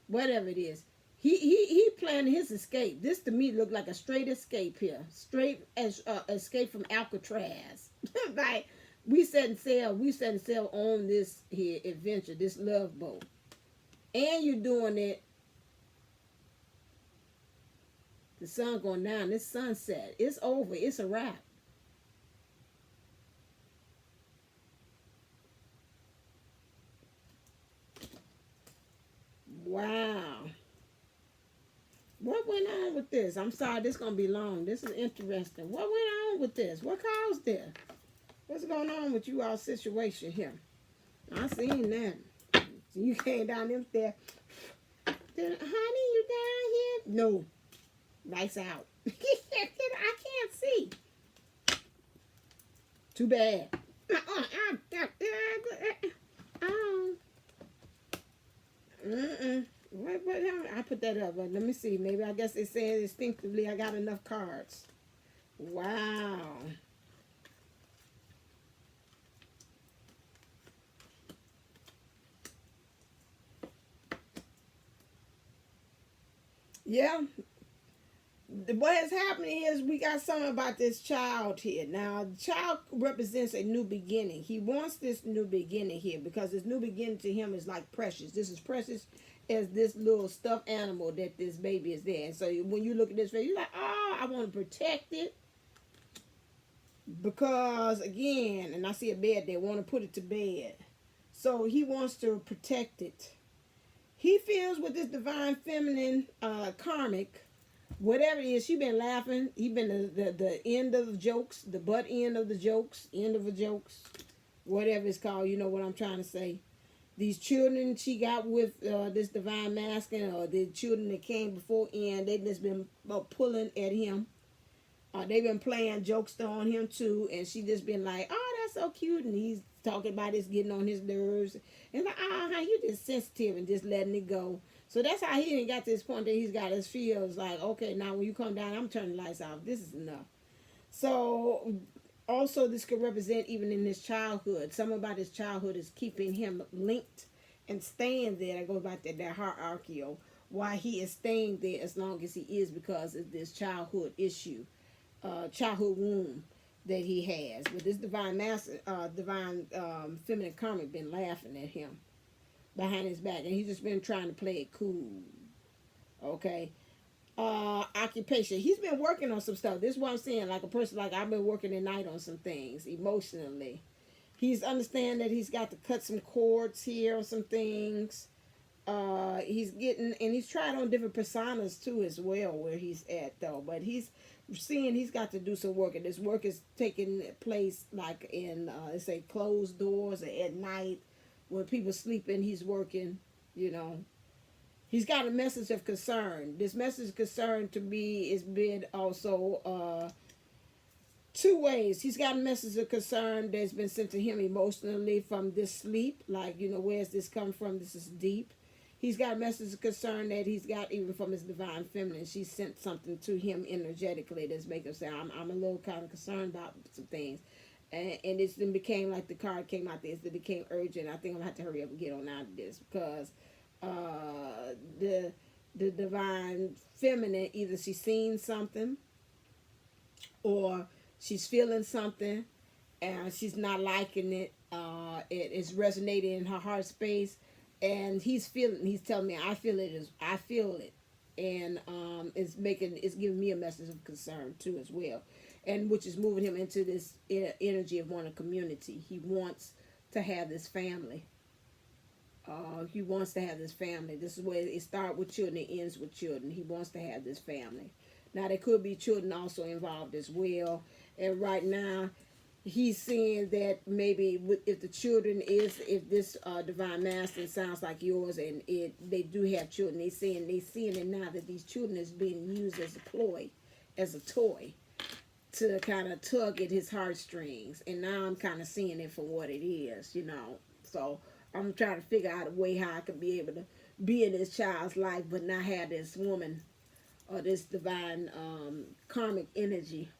[SPEAKER 1] whatever it is. He planning his escape. This to me looked like a straight escape here. Straight as escape from Alcatraz. Like we setting sail on this here adventure, this love boat. And you're doing it. The sun going down. This sunset. It's over. It's a wrap. Wow. What went on with this? I'm sorry, this is going to be long. This is interesting. What went on with this? What caused this? What's going on with you all situation here? I seen that. You came down them stairs. Honey, you down here? No. Lights out. I can't see. Too bad. I put that up, but let me see. Maybe I guess it says instinctively I got enough cards. Wow. Yeah. What has happened is we got something about this child here. Now, the child represents a new beginning. He wants this new beginning here because this new beginning to him is like precious. This is precious as this little stuffed animal that this baby is there. And so when you look at this baby, you're like, oh, I want to protect it. Because, again, and I see a bed there, want to put it to bed. So he wants to protect it. He feels with this divine feminine karmic, whatever it is, she been laughing. He been the end of the jokes, the butt end of the jokes, end of the jokes, whatever it's called. You know what I'm trying to say. These children she got with this divine masculine, or the children that came before end, they just been pulling at him. They've been playing jokes on him too, and she just been like, oh, that's so cute, and he's talking about this getting on his nerves, and like, how you just sensitive and just letting it go. So that's how he didn't got to this point that he's got his feels like, okay, now when you come down, I'm turning the lights off. This is enough. So also this could represent even in his childhood. Something about his childhood is keeping him linked and staying there. I go back to that hierarchical. Why he is staying there as long as he is, because of this childhood issue, childhood wound that he has. But this divine master, feminine karmic been laughing at him behind his back, and he's just been trying to play it cool. Okay. Occupation. He's been working on some stuff. This is what I'm saying. Like a person, like I've been working at night on some things emotionally. He's understanding that he's got to cut some cords here on some things. He's getting, and he's trying on different personas too as well where he's at though. But he's seeing he's got to do some work, and this work is taking place like in, let's say, closed doors or at night when people sleeping. He's working, you know. He's got a message of concern. This message of concern to me is been also two ways. He's got a message of concern that's been sent to him emotionally from this sleep. Like, you know, where's this come from? This is deep. He's got a message of concern that he's got even from his divine feminine. She sent something to him energetically that's making him say, I'm a little kind of concerned about some things. And it then became like the card came out this. It became urgent. I think I'm going to have to hurry up and get on out of this because the divine feminine, either she's seen something or she's feeling something and she's not liking it. It is resonating in her heart space, and he's telling me I feel it, and it's giving me a message of concern too as well, and which is moving him into this energy of wanting community. He wants to have this family. He wants to have this family. This is where it starts with children, it ends with children. He wants to have this family. Now, there could be children also involved as well. And right now, he's seeing that maybe if the children if this divine master sounds like yours, and they do have children, they seeing it now that these children is being used as a ploy, as a toy, to kind of tug at his heartstrings. And now I'm kind of seeing it for what it is, you know. So I'm trying to figure out a way how I could be able to be in this child's life, but not have this woman or this divine karmic energy,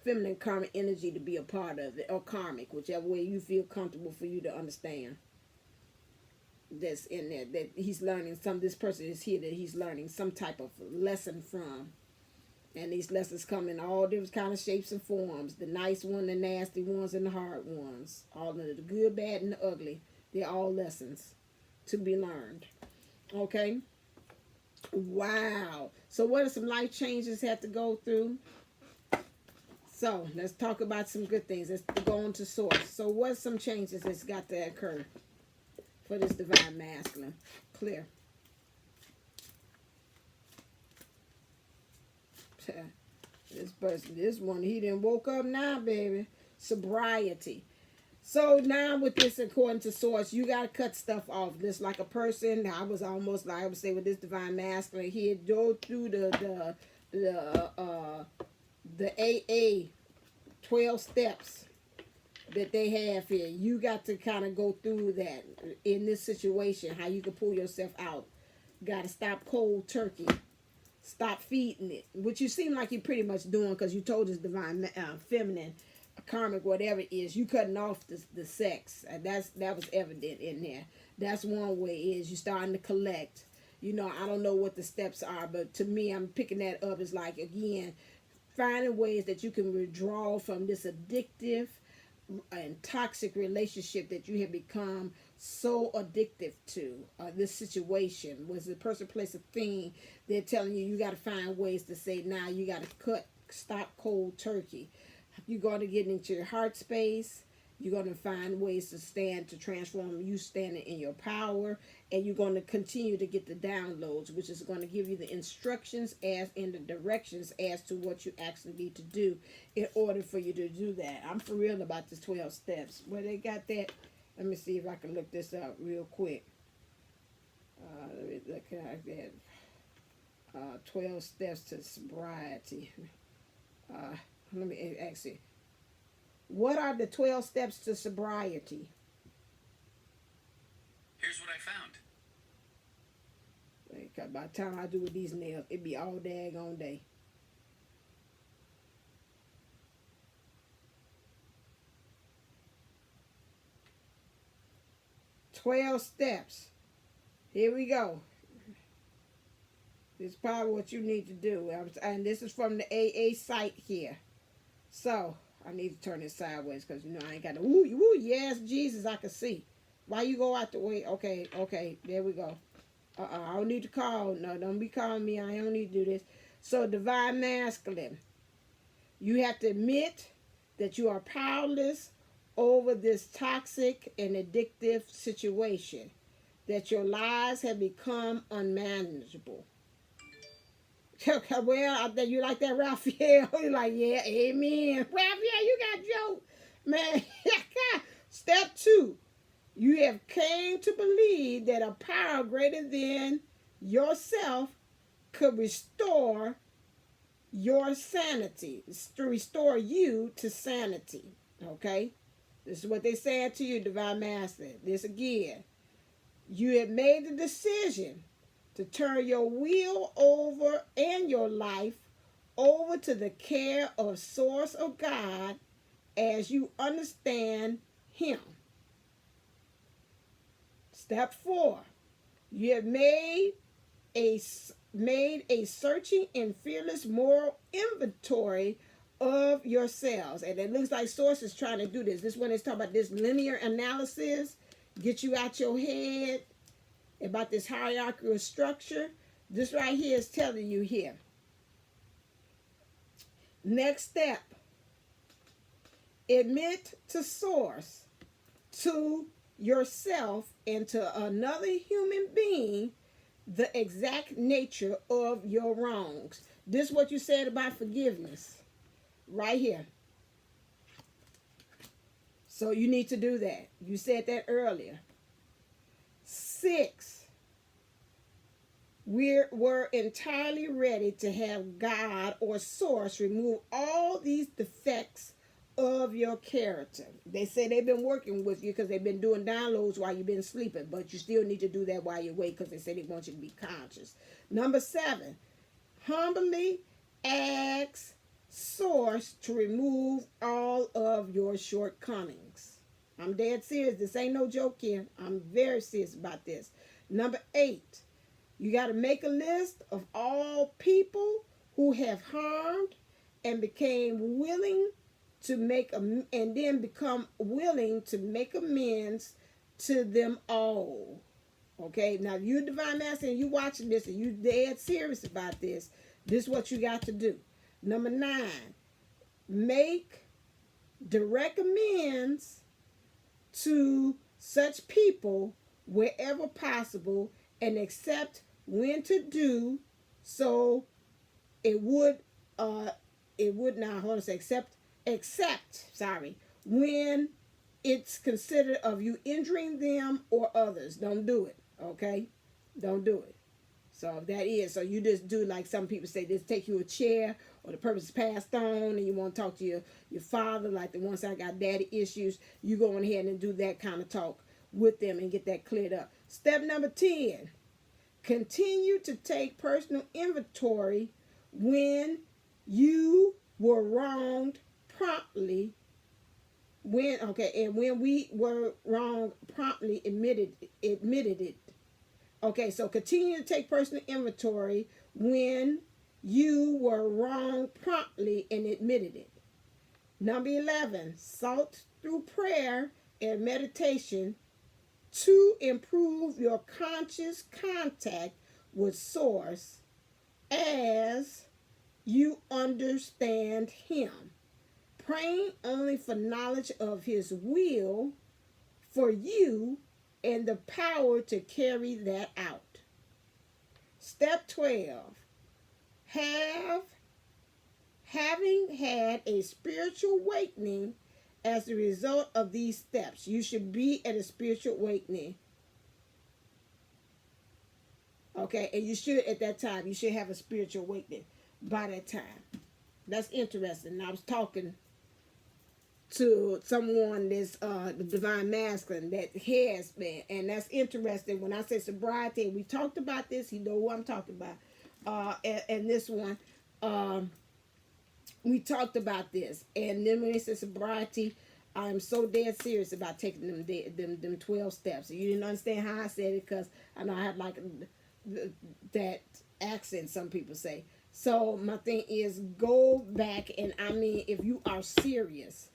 [SPEAKER 1] feminine karmic energy to be a part of it, or karmic, whichever way you feel comfortable for you to understand. That's in there, that he's learning this person is here that he's learning some type of lesson from. And these lessons come in all different kind of shapes and forms. The nice one, the nasty ones, and the hard ones. All of the good, bad, and the ugly. They're all lessons to be learned. Okay? Wow. So what are some life changes have to go through? So let's talk about some good things. Let's go on to source. So what's some changes that's got to occur for this divine masculine? Clear. This person, this one, he didn't woke up now, baby. Sobriety. So now with this, according to source, you got to cut stuff off. Just like a person, I was almost like I would say with this divine masculine, he'd go through the AA 12 steps that they have here. You got to kind of go through that in this situation, how you can pull yourself out. Got to stop cold turkey. Stop feeding it, which you seem like you're pretty much doing, because you told this divine feminine, karmic, whatever it is, you cutting off the sex. That was evident in there. That's one way, is you starting to collect. You know, I don't know what the steps are, but to me, I'm picking that up as like, again, finding ways that you can withdraw from this addictive and toxic relationship that you have become so addictive to. This situation was the person, place, a thing. They're telling you, you got to find ways to say, now you got to stop cold turkey. You're going to get into your heart space. You're going to find ways to transform you standing in your power. And you're going to continue to get the downloads, which is going to give you the instructions as in the directions as to what you actually need to do in order for you to do that. I'm for real about this 12 steps. Where they got that? Let me see if I can look this up real quick. Let me look at that. 12 steps to sobriety. Let me actually. What are the 12 steps to sobriety?
[SPEAKER 2] Here's what I found.
[SPEAKER 1] By the time I do with these nails, it'd be all daggone day. "12 steps. Here we go. This is probably what you need to do. And this is from the AA site here. So, I need to turn it sideways because, you know, I ain't got to, woo, yes, Jesus, I can see. Why you go out the way? Okay, there we go. I don't need to call. No, don't be calling me. I don't need to do this. So, divine masculine. You have to admit that you are powerless over this toxic and addictive situation. That your lives have become unmanageable. Well, you like that, Raphael? You're like, yeah, amen. Raphael, you got joke. Man, step 2. You have came to believe that a power greater than yourself could restore your sanity, to restore you to sanity. Okay? This is what they said to you, Divine Master. This again. You have made the decision to turn your will over and your life over to the care of Source of God as you understand Him. Step 4. You have made a searching and fearless moral inventory of yourselves. And it looks like Source is trying to do this. This one is talking about this linear analysis, get you out your head about this hierarchical structure. This right here is telling you here. Next step. Admit to Source, to yourself, and to another human being the exact nature of your wrongs. This is what you said about forgiveness. Right here. So you need to do that. You said that earlier. 6. We're entirely ready to have God or Source remove all these defects of your character. They say they've been working with you because they've been doing downloads while you've been sleeping, but you still need to do that while you're awake because they say they want you to be conscious. Number 7, humbly ask Source to remove all of your shortcomings. I'm dead serious. This ain't no joke here. I'm very serious about this. Number 8, you got to make a list of all people who have harmed and became willing to make and then become willing to make amends to them all. Okay, now if you're Divine Master and you watching this and you dead serious about this, this is what you got to do. Number 9, make direct amends to such people wherever possible and accept when to do so it would it would not, hold on a second, when it's considered of you injuring them or others. Don't do it, okay? Don't do it. So that is, so you just do like some people say, just take you a chair, or the person is passed on and you want to talk to your father, like the ones that got daddy issues, you go on ahead and do that kind of talk with them and get that cleared up. Step number 10, continue to take personal inventory when you were wronged promptly. When we were wrong, promptly admitted it. Okay, so continue to take personal inventory when you were wrong promptly and admitted it. Number 11, sought through prayer and meditation to improve your conscious contact with Source as you understand Him. Praying only for knowledge of His will for you and the power to carry that out. Step 12. Having had a spiritual awakening as a result of these steps. You should be at a spiritual awakening. Okay, and you should, at that time, you should have a spiritual awakening by that time. That's interesting. I was talking to someone that's the divine masculine that has been, and that's interesting. When I say sobriety, we talked about this, you know who I'm talking about. And this one, we talked about this, and then when it says sobriety, I'm so dead serious about taking them 12 steps. You didn't understand how I said it, because I know I have like that accent some people say. So my thing is, go back, and I mean, if you are serious,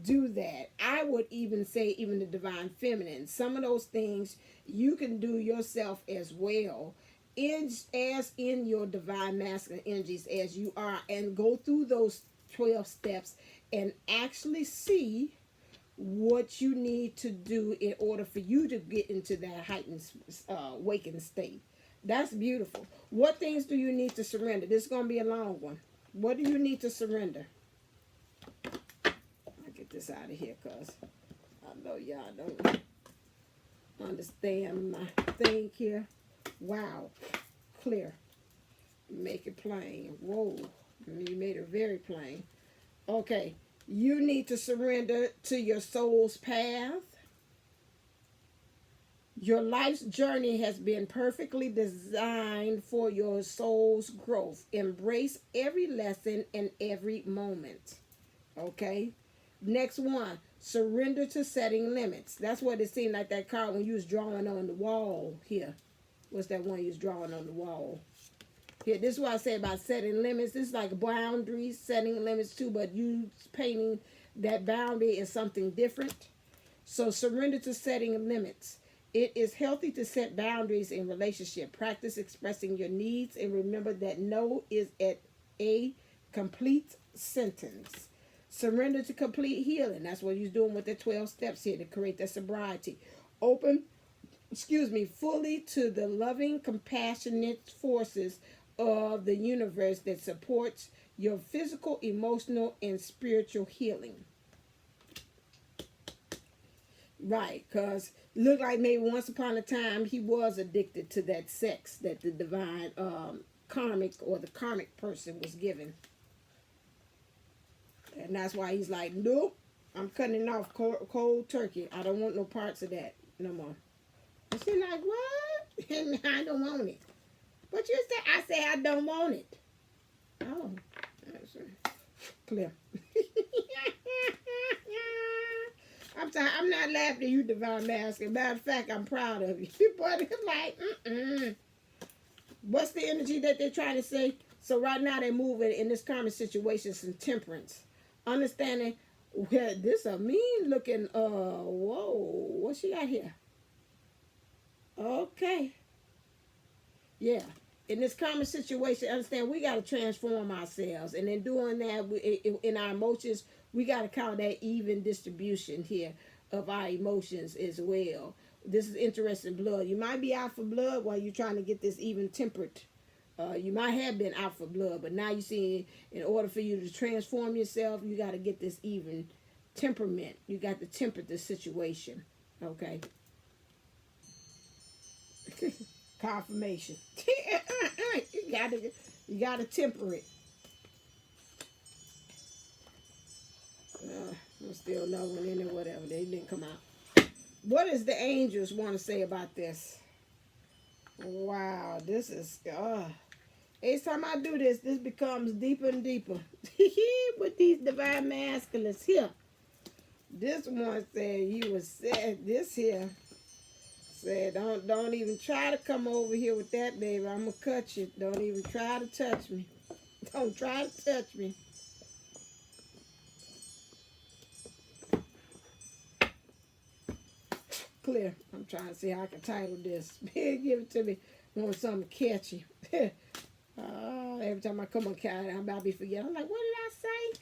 [SPEAKER 1] do that. I would even say, even the divine feminine, some of those things you can do yourself as well, as in your divine masculine energies as you are, and go through those 12 steps and actually see what you need to do in order for you to get into that heightened awakened state. That's beautiful. What things do you need to surrender? This is going to be a long one. What do you need to surrender? Get this out of here, because I know y'all don't understand my thing here. Wow. Clear. Make it plain. Whoa. You made it very plain. Okay. You need to surrender to your soul's path. Your life's journey has been perfectly designed for your soul's growth. Embrace every lesson and every moment. Okay? Next one, surrender to setting limits. That's what it seemed like that card when you was drawing on the wall here. What's that one you was drawing on the wall? Here, this is what I say about setting limits. This is like boundaries, setting limits too, but you painting that boundary in something different. So surrender to setting limits. It is healthy to set boundaries in relationship. Practice expressing your needs, and remember that no is at a complete sentence. Surrender to complete healing. That's what he's doing with the 12 steps here to create that sobriety. Fully to the loving, compassionate forces of the universe that supports your physical, emotional, and spiritual healing. Right, because looked like maybe once upon a time he was addicted to that sex that the divine karmic or the karmic person was given. And that's why he's like, nope, I'm cutting it off cold turkey. I don't want no parts of that no more. And she's like, what? I don't want it. But you said, I say I don't want it. Oh, that's right. Clear. I'm not laughing at you, divine masculine. Matter of fact, I'm proud of you. But it's like, what's the energy that they're trying to say? So right now they're moving in this karmic situation some temperance. Understanding, well, this a mean looking, whoa, what she got here? Okay. Yeah. In this karmic situation, understand we got to transform ourselves. And in doing that, in our emotions, we got to count that even distribution here of our emotions as well. This is interesting blood. You might be out for blood while you're trying to get this even tempered You might have been out for blood, but now you see, in order for you to transform yourself, you got to get this even temperament. You got to temper the situation. Okay. Confirmation. You gotta temper it. I'm still no one in there, whatever. They didn't come out. What does the angels want to say about this? Wow, this is each time I do this, this becomes deeper and deeper. With these divine masculines here. This one said, you was said this here. Said, don't even try to come over here with that, baby. I'm gonna cut you. Don't even try to touch me. Don't try to touch me. Clear. I'm trying to see how I can title this. Give it to me. I want something catchy. Every time I come on camera, I'm about to be forgetting. I'm like, what did I say?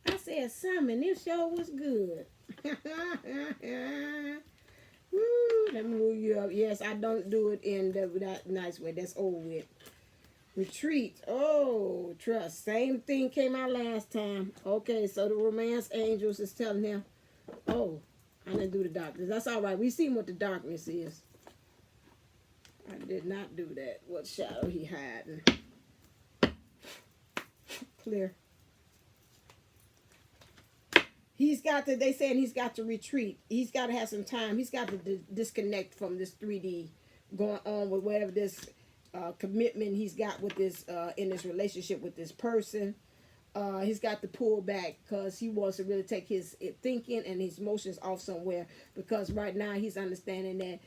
[SPEAKER 1] I said something. This show was good. Woo, let me move you up. Yes, I don't do it in that nice way. That's old with. Retreat. Oh, trust. Same thing came out last time. Okay, so the romance angels is telling him, oh, I didn't do the darkness. That's all right. We seen what the darkness is. I did not do that. What shadow he hiding? Clear. He's got to, they saying he's got to retreat. He's got to have some time. He's got to disconnect from this 3D going on with whatever this commitment he's got with this, in this relationship with this person. He's got to pull back because he wants to really take his thinking and his emotions off somewhere, because right now he's understanding that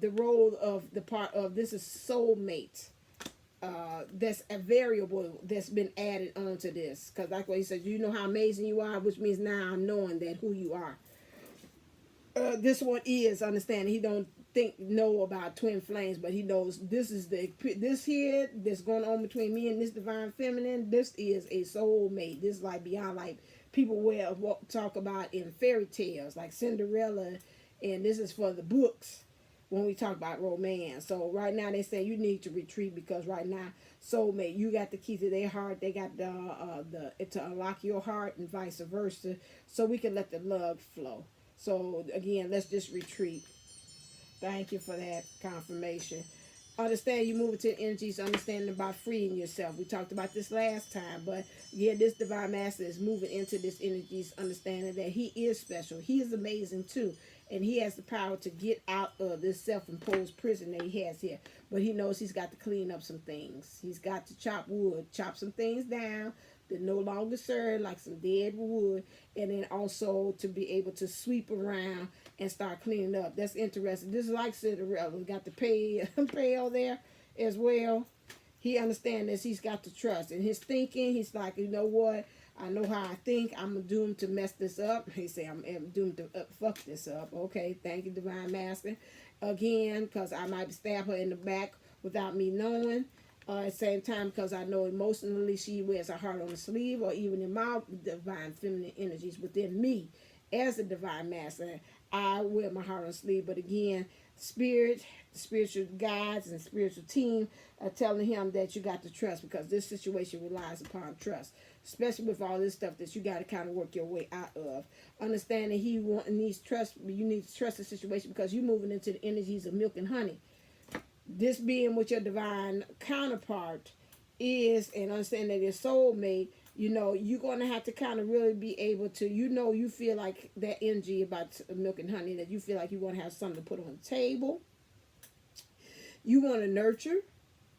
[SPEAKER 1] the role of the part of this is soulmate. That's a variable that's been added onto this, because like what he says, you know how amazing you are, which means now I'm knowing that who you are. This one is understanding. He don't know about twin flames, but he knows this is this here that's going on between me and this divine feminine. This is a soulmate. This is like beyond like people talk about in fairy tales like Cinderella, and this is for the books when we talk about romance. So right now they say you need to retreat, because right now soulmate, you got the key to their heart. They got the to unlock your heart and vice versa, so we can let the love flow. So again, let's just retreat. Thank you for that confirmation. Understand you move into the energies, understanding about freeing yourself. We talked about this last time, but yeah, this divine master is moving into this energies, understanding that he is special. He is amazing too. And he has the power to get out of this self-imposed prison that he has here. But he knows he's got to clean up some things. He's got to chop wood, chop some things down that no longer serve, like some dead wood. And then also to be able to sweep around and start cleaning up. That's interesting. This is like Cinderella. We got the pail there as well. He understands this. He's got to trust. In his thinking, he's like, you know what? I know how I think. I'm doomed to mess this up. He say, I'm doomed to fuck this up. Okay, thank you, Divine Master. Again, because I might stab her in the back without me knowing. At the same time, because I know emotionally she wears her heart on the sleeve, or even in my divine feminine energies within me as a Divine Master, I wear my heart on the sleeve. But again, spiritual guides and spiritual team are telling him that you got to trust, because this situation relies upon trust, especially with all this stuff that you got to kind of work your way out of. Understanding needs trust. You need to trust the situation, because you're moving into the energies of milk and honey. This being what your divine counterpart is, and understand that your soulmate, you know, you're going to have to kind of really be able to, you feel like that energy about milk and honey, that you feel like you want to have something to put on the table. You want to nurture.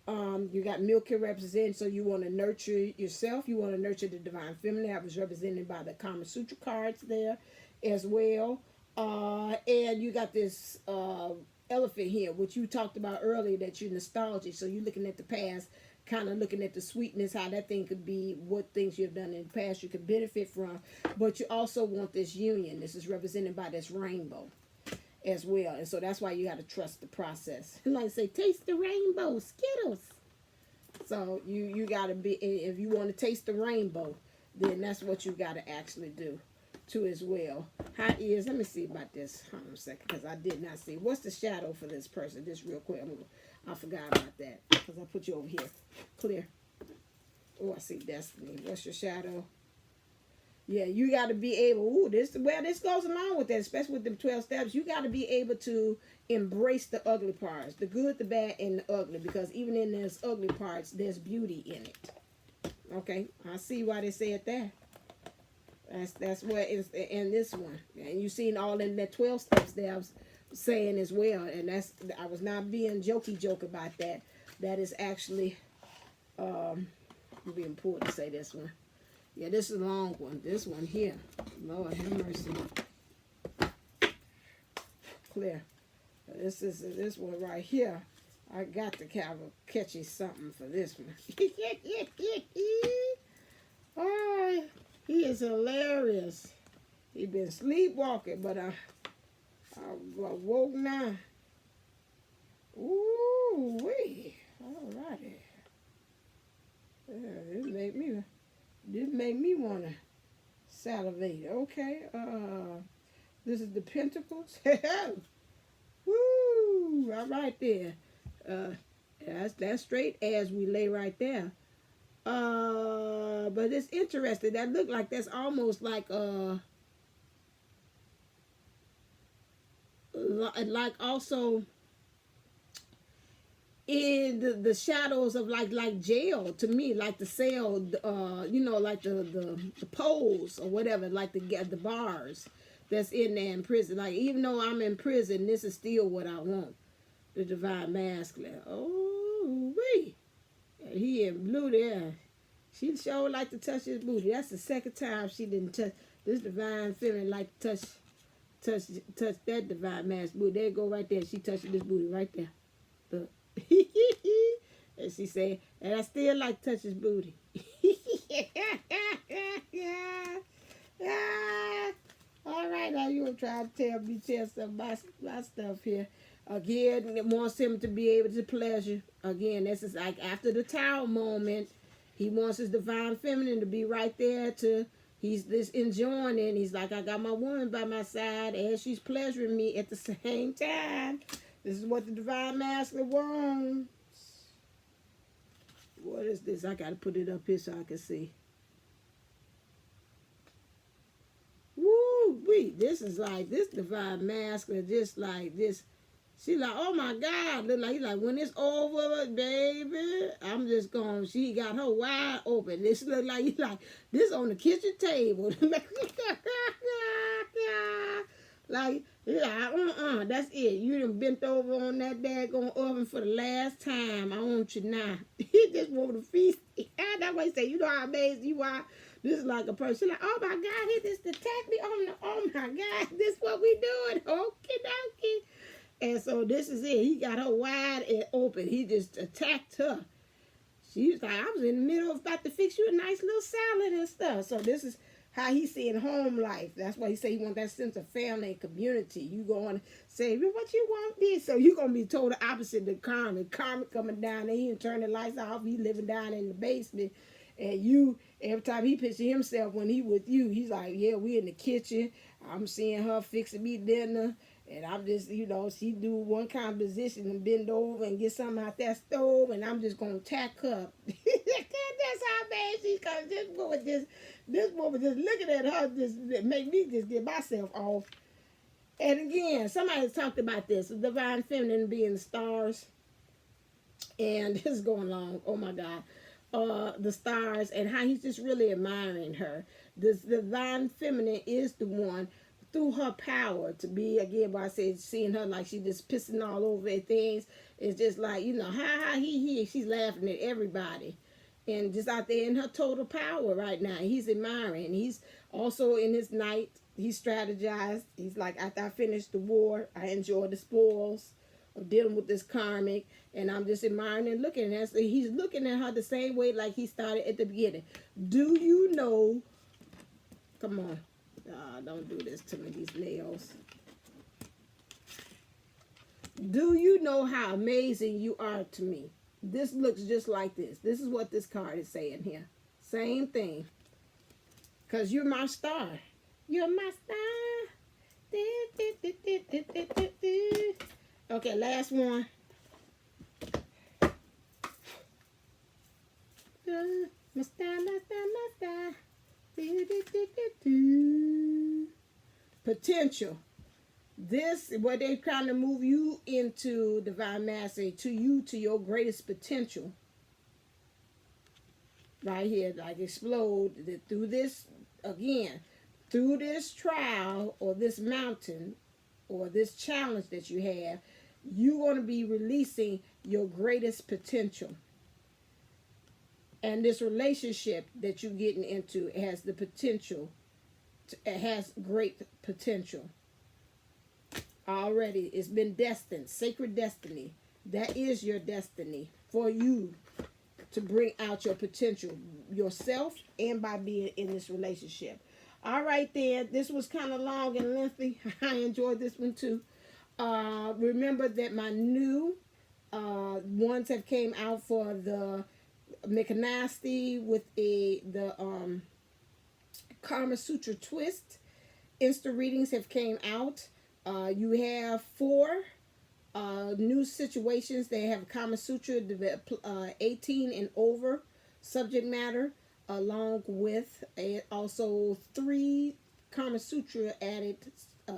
[SPEAKER 1] You got milk here represented, so you want to nurture yourself. You want to nurture the divine feminine. That was represented by the Kama Sutra cards there as well. And you got this elephant here, which you talked about earlier, that you're nostalgic. So you're looking at the past, kind of looking at the sweetness, how that thing could be, what things you've done in the past you could benefit from. But you also want this union. This is represented by this rainbow as well. And so that's why you got to trust the process. Like I say, taste the rainbow, Skittles. So you got to be, if you want to taste the rainbow, then that's what you got to actually do too as well. How is, let me see about this. Hold on a second, because I did not see. What's the shadow for this person? Just real quick. I forgot about that because I put you over here. Clear. Oh, I see Destiny. What's your shadow? Yeah, you got to be able. Ooh, this goes along with that, especially with the 12 steps. You got to be able to embrace the ugly parts, the good, the bad, and the ugly, because even in those ugly parts, there's beauty in it. Okay, I see why they said that. That's what is in this one, and you seen all in that 12 steps that I was saying as well, and I was not being joke about that. That is actually it'd be important to say this one. Yeah, this is a long one. This one here, Lord have mercy. Clear. This one right here. I got to catch you something for this one. Oh, he is hilarious. He been sleepwalking, but I woke now. Ooh wee! All righty. Yeah, this make me wanna salivate. Okay. This is the Pentacles. Woo! All right there. That's straight as we lay right there. But it's interesting. That look like that's almost like also in the shadows of like jail to me, like the cell, like the poles or whatever, like the bars that's in there in prison. Like, even though I'm in prison, this is still what I want. The divine masculine. Oh wait, he in blue there. She sure like to touch his booty. That's the second time she didn't touch this divine feminine. Like to touch that divine masculine booty. There you go right there. She touching this booty right there. Look. And she said, and I still like to touch his booty. All right, now you gonna try to tell some about my stuff here. Again, it wants him to be able to pleasure. Again, this is like after the Tower moment. He wants his divine feminine to be right there to, he's this enjoying it. He's like, I got my woman by my side and she's pleasuring me at the same time. This is what the divine masculine wants. What is this? I got to put it up here so I can see. Woo, wait. This is like, this divine masculine, just like this. She like, oh my God. Look like, he's like, when it's over, baby, I'm just going, she got her wide open. This look like, he's like, this on the kitchen table. Like, that's it. You done bent over on that daggone oven for the last time. I want you now. He just want to feast. That way say, you know how amazing you are. This is like a person like, oh my God, he just attacked me on the, oh my God, this is what we doing. Okie dokie. And so this is it. He got her wide and open. He just attacked her. She was like, I was in the middle of about to fix you a nice little salad and stuff. So this is how he's seeing home life. That's why he say he want that sense of family and community. You going to say, what you want this? So you going to be total opposite to Carmen. Carmen coming down there, he didn't turn the lights off. He living down in the basement. And you, every time he picture himself when he with you, he's like, yeah, we in the kitchen. I'm seeing her fixing me dinner. And I'm just, she do one kind of position and bend over and get something out that stove. And I'm just going to tack her. That's how bad she comes. This woman just looking at her just make me just get myself off. And again, somebody talked about this. The divine feminine being the stars. And this is going along. Oh my God. The stars and how he's just really admiring her. This divine feminine is the one through her power to be, again, what I said, seeing her like she just pissing all over at things. It's just like, ha, he, she's laughing at everybody. And just out there in her total power right now. He's admiring. He's also in his night, he strategized. He's like, after I finished the war, I enjoyed the spoils of dealing with this karmic. And I'm just admiring and looking at her. So he's looking at her the same way like he started at the beginning. Do you know, come on. Don't do this to me, these nails. Do you know how amazing you are to me? This looks just like this. This is what this card is saying here. Same thing. Because you're my star. You're my star. Okay, last one. My star, my star, my star. Do, do, do, do, do. Potential. This, what they're trying to move you into, divine mastery, to your greatest potential. Right here, like explode through this, again, through this trial or this mountain or this challenge that you have, you're going to be releasing your greatest potential. And this relationship that you're getting into has the potential, it has great potential. Already, it's been destined, sacred destiny. That is your destiny for you to bring out your potential, yourself, and by being in this relationship. All right, then. This was kind of long and lengthy. I enjoyed this one too. Remember that my new ones have came out for the McNealy with the Karma Sutra twist. Insta readings have came out. You have 4 new situations. They have Kama Sutra 18 and over subject matter, along with also 3 Kama Sutra added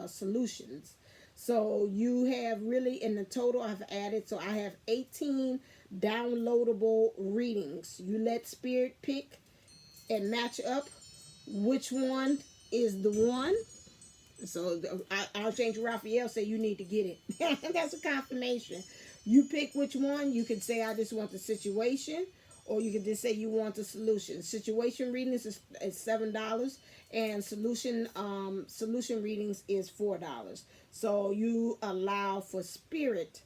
[SPEAKER 1] solutions. So you have really, in the total I've added, so I have 18 downloadable readings. You let Spirit pick and match up which one is the one. So Archangel Raphael said you need to get it. That's a confirmation. You pick which one. You can say I just want the situation, or you can just say you want the solution. Situation readings is $7, and solution readings is $4. So you allow for Spirit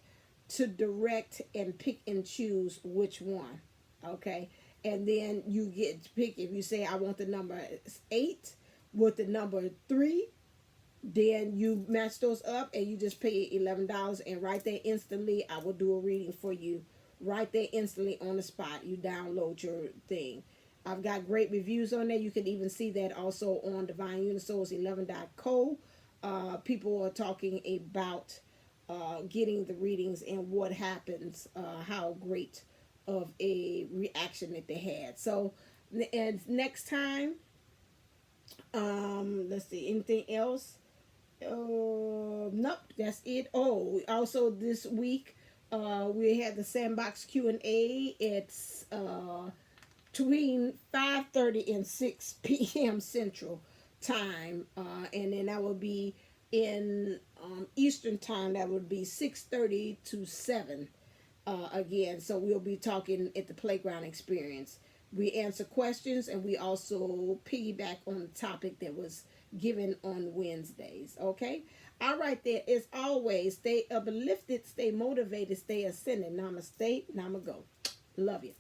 [SPEAKER 1] to direct and pick and choose which one. Okay, and then you get to pick. If you say I want the number 8 with the number 3. Then you match those up and you just pay $11, and right there instantly I will do a reading for you. Right there instantly on the spot. You download your thing. I've got great reviews on there. You can even see that also on divineunisouls11.co. People are talking about getting the readings and what happens, how great of a reaction that they had. So, and next time, let's see, anything else? Nope, that's it. Oh, also this week we had the sandbox Q&A. It's between 5:30 and 6 p.m. Central Time, and then that will be in Eastern Time. That would be 6:30 to 7 again. So we'll be talking at the Playground Experience. We answer questions, and we also piggyback on the topic that was given on Wednesdays. Okay? All right, there. As always, stay uplifted, stay motivated, stay ascended. Namaste, namago. Love you.